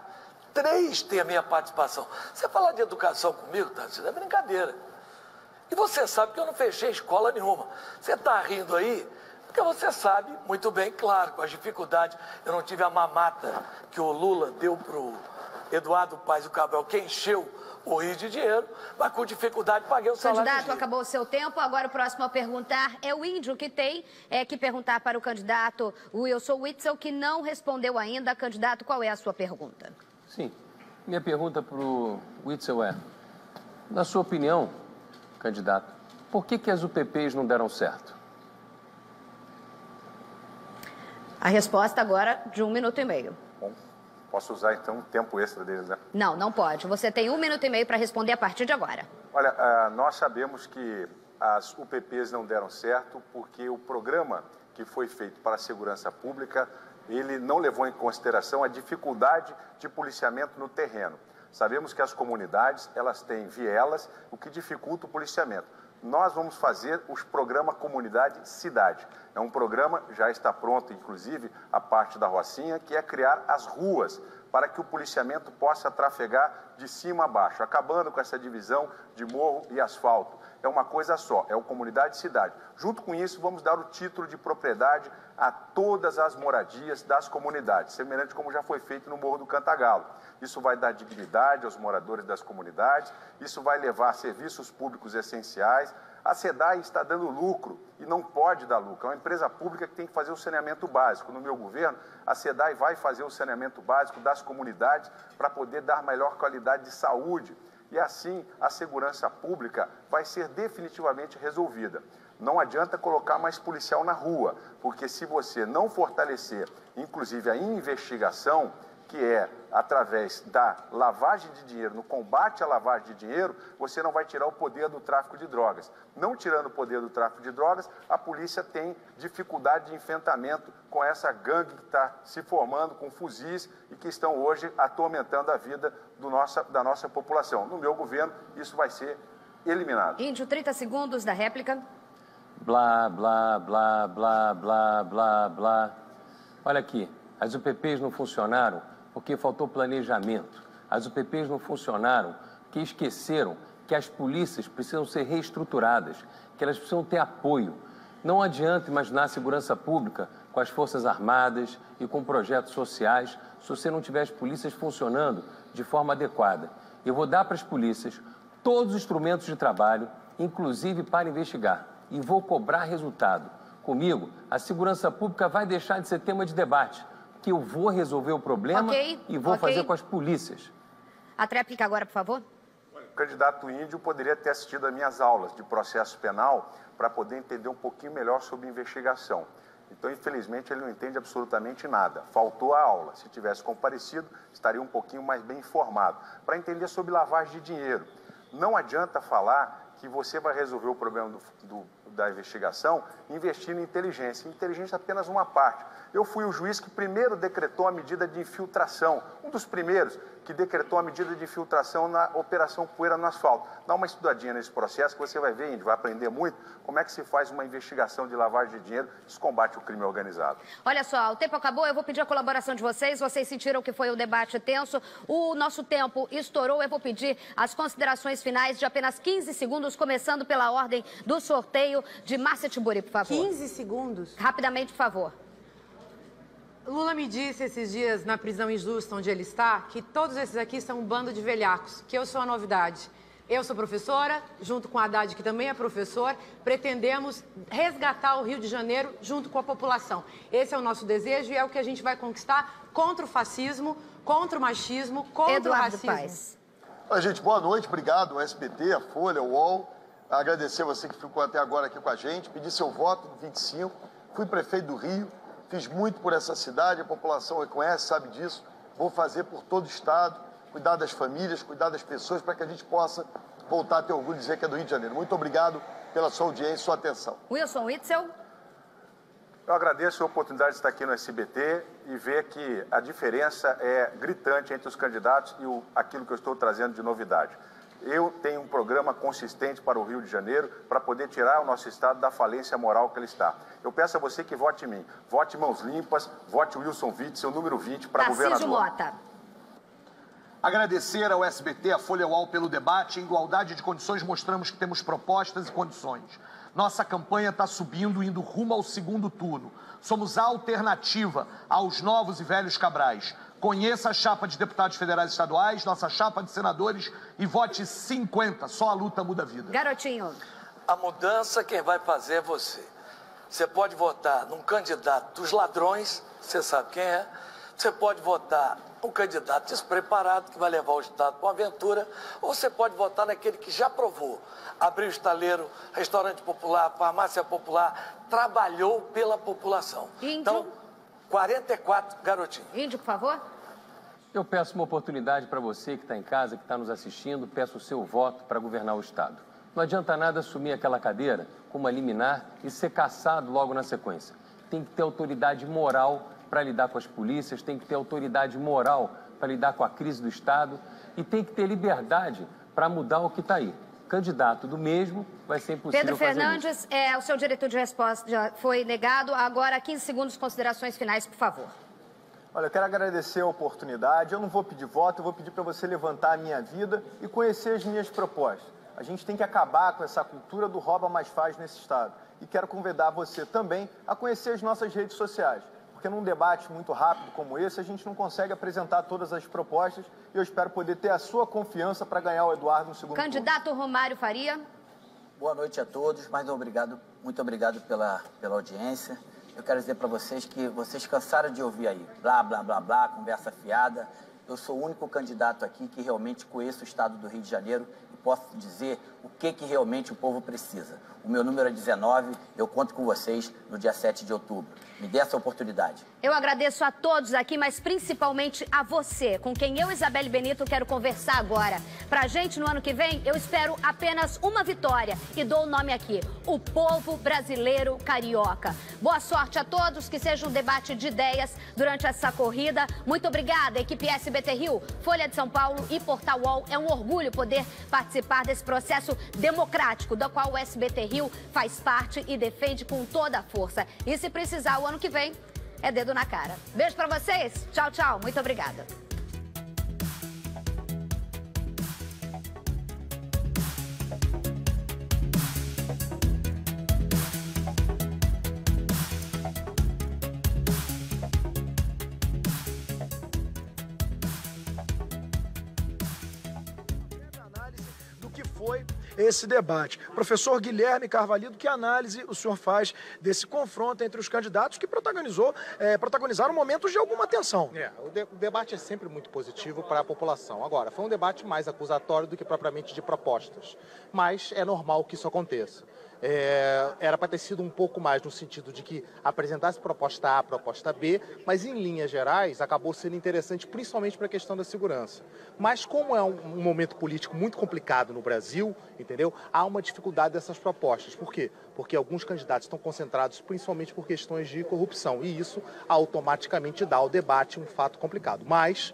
3 têm a minha participação. Você falar de educação comigo, Darcy, é brincadeira. E você sabe que eu não fechei escola nenhuma. Você está rindo aí, porque você sabe muito bem, claro, com as dificuldades. Eu não tive a mamata que o Lula deu para o Eduardo Paes do Cabral, que encheu o Rio de dinheiro, mas com dificuldade paguei o salário. Candidato, acabou o seu tempo. Agora o próximo a perguntar é o Índio, que tem que perguntar para o candidato Wilson Witzel, que não respondeu ainda. Candidato, qual é a sua pergunta? Sim. Minha pergunta para o Witzel é: Na sua opinião, candidato, por que as UPPs não deram certo? A resposta agora de 1 minuto e meio. Bom, posso usar então o tempo extra deles, né? Não, não pode. Você tem 1 minuto e meio para responder a partir de agora. Olha, nós sabemos que as UPPs não deram certo porque o programa que foi feito para a segurança pública, ele não levou em consideração a dificuldade de policiamento no terreno. Sabemos que as comunidades, elas têm vielas, o que dificulta o policiamento. Nós vamos fazer o programa Comunidade Cidade. É um programa, já está pronto, inclusive, a parte da Rocinha, que é criar as ruas para que o policiamento possa trafegar de cima a baixo, acabando com essa divisão de morro e asfalto. É uma coisa só, é o Comunidade Cidade. Junto com isso, vamos dar o título de propriedade a todas as moradias das comunidades, semelhante como já foi feito no Morro do Cantagalo. Isso vai dar dignidade aos moradores das comunidades, isso vai levar a serviços públicos essenciais. A SEDAI está dando lucro e não pode dar lucro. É uma empresa pública que tem que fazer o saneamento básico. No meu governo, a SEDAI vai fazer o saneamento básico das comunidades para poder dar melhor qualidade de saúde. E assim a segurança pública vai ser definitivamente resolvida. Não adianta colocar mais policial na rua, porque se você não fortalecer, inclusive a investigação, que é através da lavagem de dinheiro, no combate à lavagem de dinheiro, você não vai tirar o poder do tráfico de drogas. Não tirando o poder do tráfico de drogas, a polícia tem dificuldade de enfrentamento com essa gangue que está se formando com fuzis e que estão hoje atormentando a vida da nossa população. No meu governo, isso vai ser eliminado. Índio, 30 segundos da réplica. Blá, blá, blá, blá, blá, blá, blá. Olha aqui, as UPPs não funcionaram porque faltou planejamento. As UPPs não funcionaram porque esqueceram que as polícias precisam ser reestruturadas, que elas precisam ter apoio. Não adianta imaginar a segurança pública com as Forças Armadas e com projetos sociais se você não tiver as polícias funcionando de forma adequada. Eu vou dar para as polícias todos os instrumentos de trabalho, inclusive para investigar, e vou cobrar resultado. Comigo, a segurança pública vai deixar de ser tema de debate, que eu vou resolver o problema e vou fazer com as polícias. A tréplica agora, por favor. O candidato Índio poderia ter assistido às minhas aulas de processo penal para poder entender um pouquinho melhor sobre investigação. Então, infelizmente, ele não entende absolutamente nada. Faltou a aula. Se tivesse comparecido, estaria um pouquinho mais bem informado. Para entender sobre lavagem de dinheiro. Não adianta falar que você vai resolver o problema da investigação investindo em inteligência. Inteligência é apenas uma parte. Eu fui o juiz que primeiro decretou a medida de infiltração, um dos primeiros que decretou a medida de infiltração na Operação Poeira no Asfalto. Dá uma estudadinha nesse processo que você vai ver, Índio, vai aprender muito como é que se faz uma investigação de lavagem de dinheiro e se combate o crime organizado. Olha só, o tempo acabou, eu vou pedir a colaboração de vocês. Vocês sentiram que foi um debate tenso, o nosso tempo estourou. Eu vou pedir as considerações finais de apenas 15 segundos, começando pela ordem do sorteio de Márcia Tiburi, por favor. 15 segundos? Rapidamente, por favor. Lula me disse esses dias, na prisão injusta onde ele está, que todos esses aqui são um bando de velhacos, que eu sou a novidade. Eu sou professora, junto com a Haddad, que também é professor, pretendemos resgatar o Rio de Janeiro junto com a população. Esse é o nosso desejo e é o que a gente vai conquistar contra o fascismo, contra o machismo, contra o racismo. Paes. Oi, gente, boa noite, obrigado, o SBT, a Folha, o UOL. Agradecer você que ficou até agora aqui com a gente, pedir seu voto no 25, fui prefeito do Rio. Fiz muito por essa cidade, a população reconhece, sabe disso. Vou fazer por todo o estado, cuidar das famílias, cuidar das pessoas, para que a gente possa voltar a ter orgulho de dizer que é do Rio de Janeiro. Muito obrigado pela sua audiência e sua atenção. Wilson Witzel. Eu agradeço a oportunidade de estar aqui no SBT e ver que a diferença é gritante entre os candidatos e aquilo que eu estou trazendo de novidade. Eu tenho um programa consistente para o Rio de Janeiro para poder tirar o nosso estado da falência moral que ele está. Eu peço a você que vote em mim. Vote Mãos Limpas, vote Wilson Witzel, número 20, para governador. Mota. Agradecer ao SBT, à Folha UOL pelo debate. Em igualdade de condições, mostramos que temos propostas e condições. Nossa campanha está subindo, indo rumo ao segundo turno. Somos a alternativa aos novos e velhos Cabrais. Conheça a chapa de deputados federais e estaduais, nossa chapa de senadores e vote 50. Só a luta muda a vida. Garotinho. A mudança quem vai fazer é você. Você pode votar num candidato dos ladrões, você sabe quem é. Você pode votar um candidato despreparado que vai levar o Estado para uma aventura, ou você pode votar naquele que já provou. Abriu estaleiro, restaurante popular, farmácia popular, trabalhou pela população. Índio. Então, 44 garotinhos. Índio, por favor. Eu peço uma oportunidade para você que está em casa, que está nos assistindo, peço o seu voto para governar o Estado. Não adianta nada assumir aquela cadeira com uma liminar e ser cassado logo na sequência. Tem que ter autoridade moral para lidar com as polícias, tem que ter autoridade moral para lidar com a crise do Estado e tem que ter liberdade para mudar o que está aí. Candidato do mesmo vai ser impossível Pedro fazer Fernandes, isso. o seu direito de resposta já foi negado. Agora, 15 segundos, considerações finais, por favor. Olha, eu quero agradecer a oportunidade. Eu não vou pedir voto, eu vou pedir para você levantar a minha vida e conhecer as minhas propostas. A gente tem que acabar com essa cultura do rouba mais faz nesse Estado. E quero convidar você também a conhecer as nossas redes sociais. Porque num debate muito rápido como esse, a gente não consegue apresentar todas as propostas e eu espero poder ter a sua confiança para ganhar o Eduardo no segundo turno. Candidato Romário Faria. Boa noite a todos, muito obrigado pela audiência. Eu quero dizer para vocês que vocês cansaram de ouvir aí, blá, blá, blá, blá, conversa fiada. Eu sou o único candidato aqui que realmente conheço o Estado do Rio de Janeiro e posso dizer o que realmente o povo precisa. O meu número é 19, eu conto com vocês no dia 7 de outubro. Me dê essa oportunidade. Eu agradeço a todos aqui, mas principalmente a você, com quem eu, Isabelle Benito, quero conversar agora. Pra gente, no ano que vem, eu espero apenas uma vitória e dou o nome aqui, o povo brasileiro carioca. Boa sorte a todos, que seja um debate de ideias durante essa corrida. Muito obrigada, equipe SBT Rio, Folha de São Paulo e Portal UOL. É um orgulho poder participar desse processo democrático, do qual o SBT Rio faz parte e defende com toda a força. E se precisar, o ano que vem, é dedo na cara. Beijo pra vocês. Tchau, tchau. Muito obrigada. Esse debate. Professor Guilherme Carvalho, que análise o senhor faz desse confronto entre os candidatos que protagonizaram momentos de alguma tensão? O debate é sempre muito positivo para a população. Agora, foi um debate mais acusatório do que propriamente de propostas, mas é normal que isso aconteça. Era para ter sido um pouco mais no sentido de que apresentasse proposta A, proposta B, mas em linhas gerais acabou sendo interessante principalmente para a questão da segurança. Mas como é um momento político muito complicado no Brasil, entendeu? Há uma dificuldade dessas propostas. Por quê? Porque alguns candidatos estão concentrados principalmente por questões de corrupção e isso automaticamente dá ao debate um fato complicado. Mas,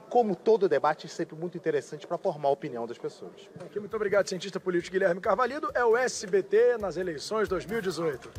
como todo debate, é sempre muito interessante para formar a opinião das pessoas. Aqui, muito obrigado, cientista político Guilherme Carvalho. É o SBT nas eleições 2018.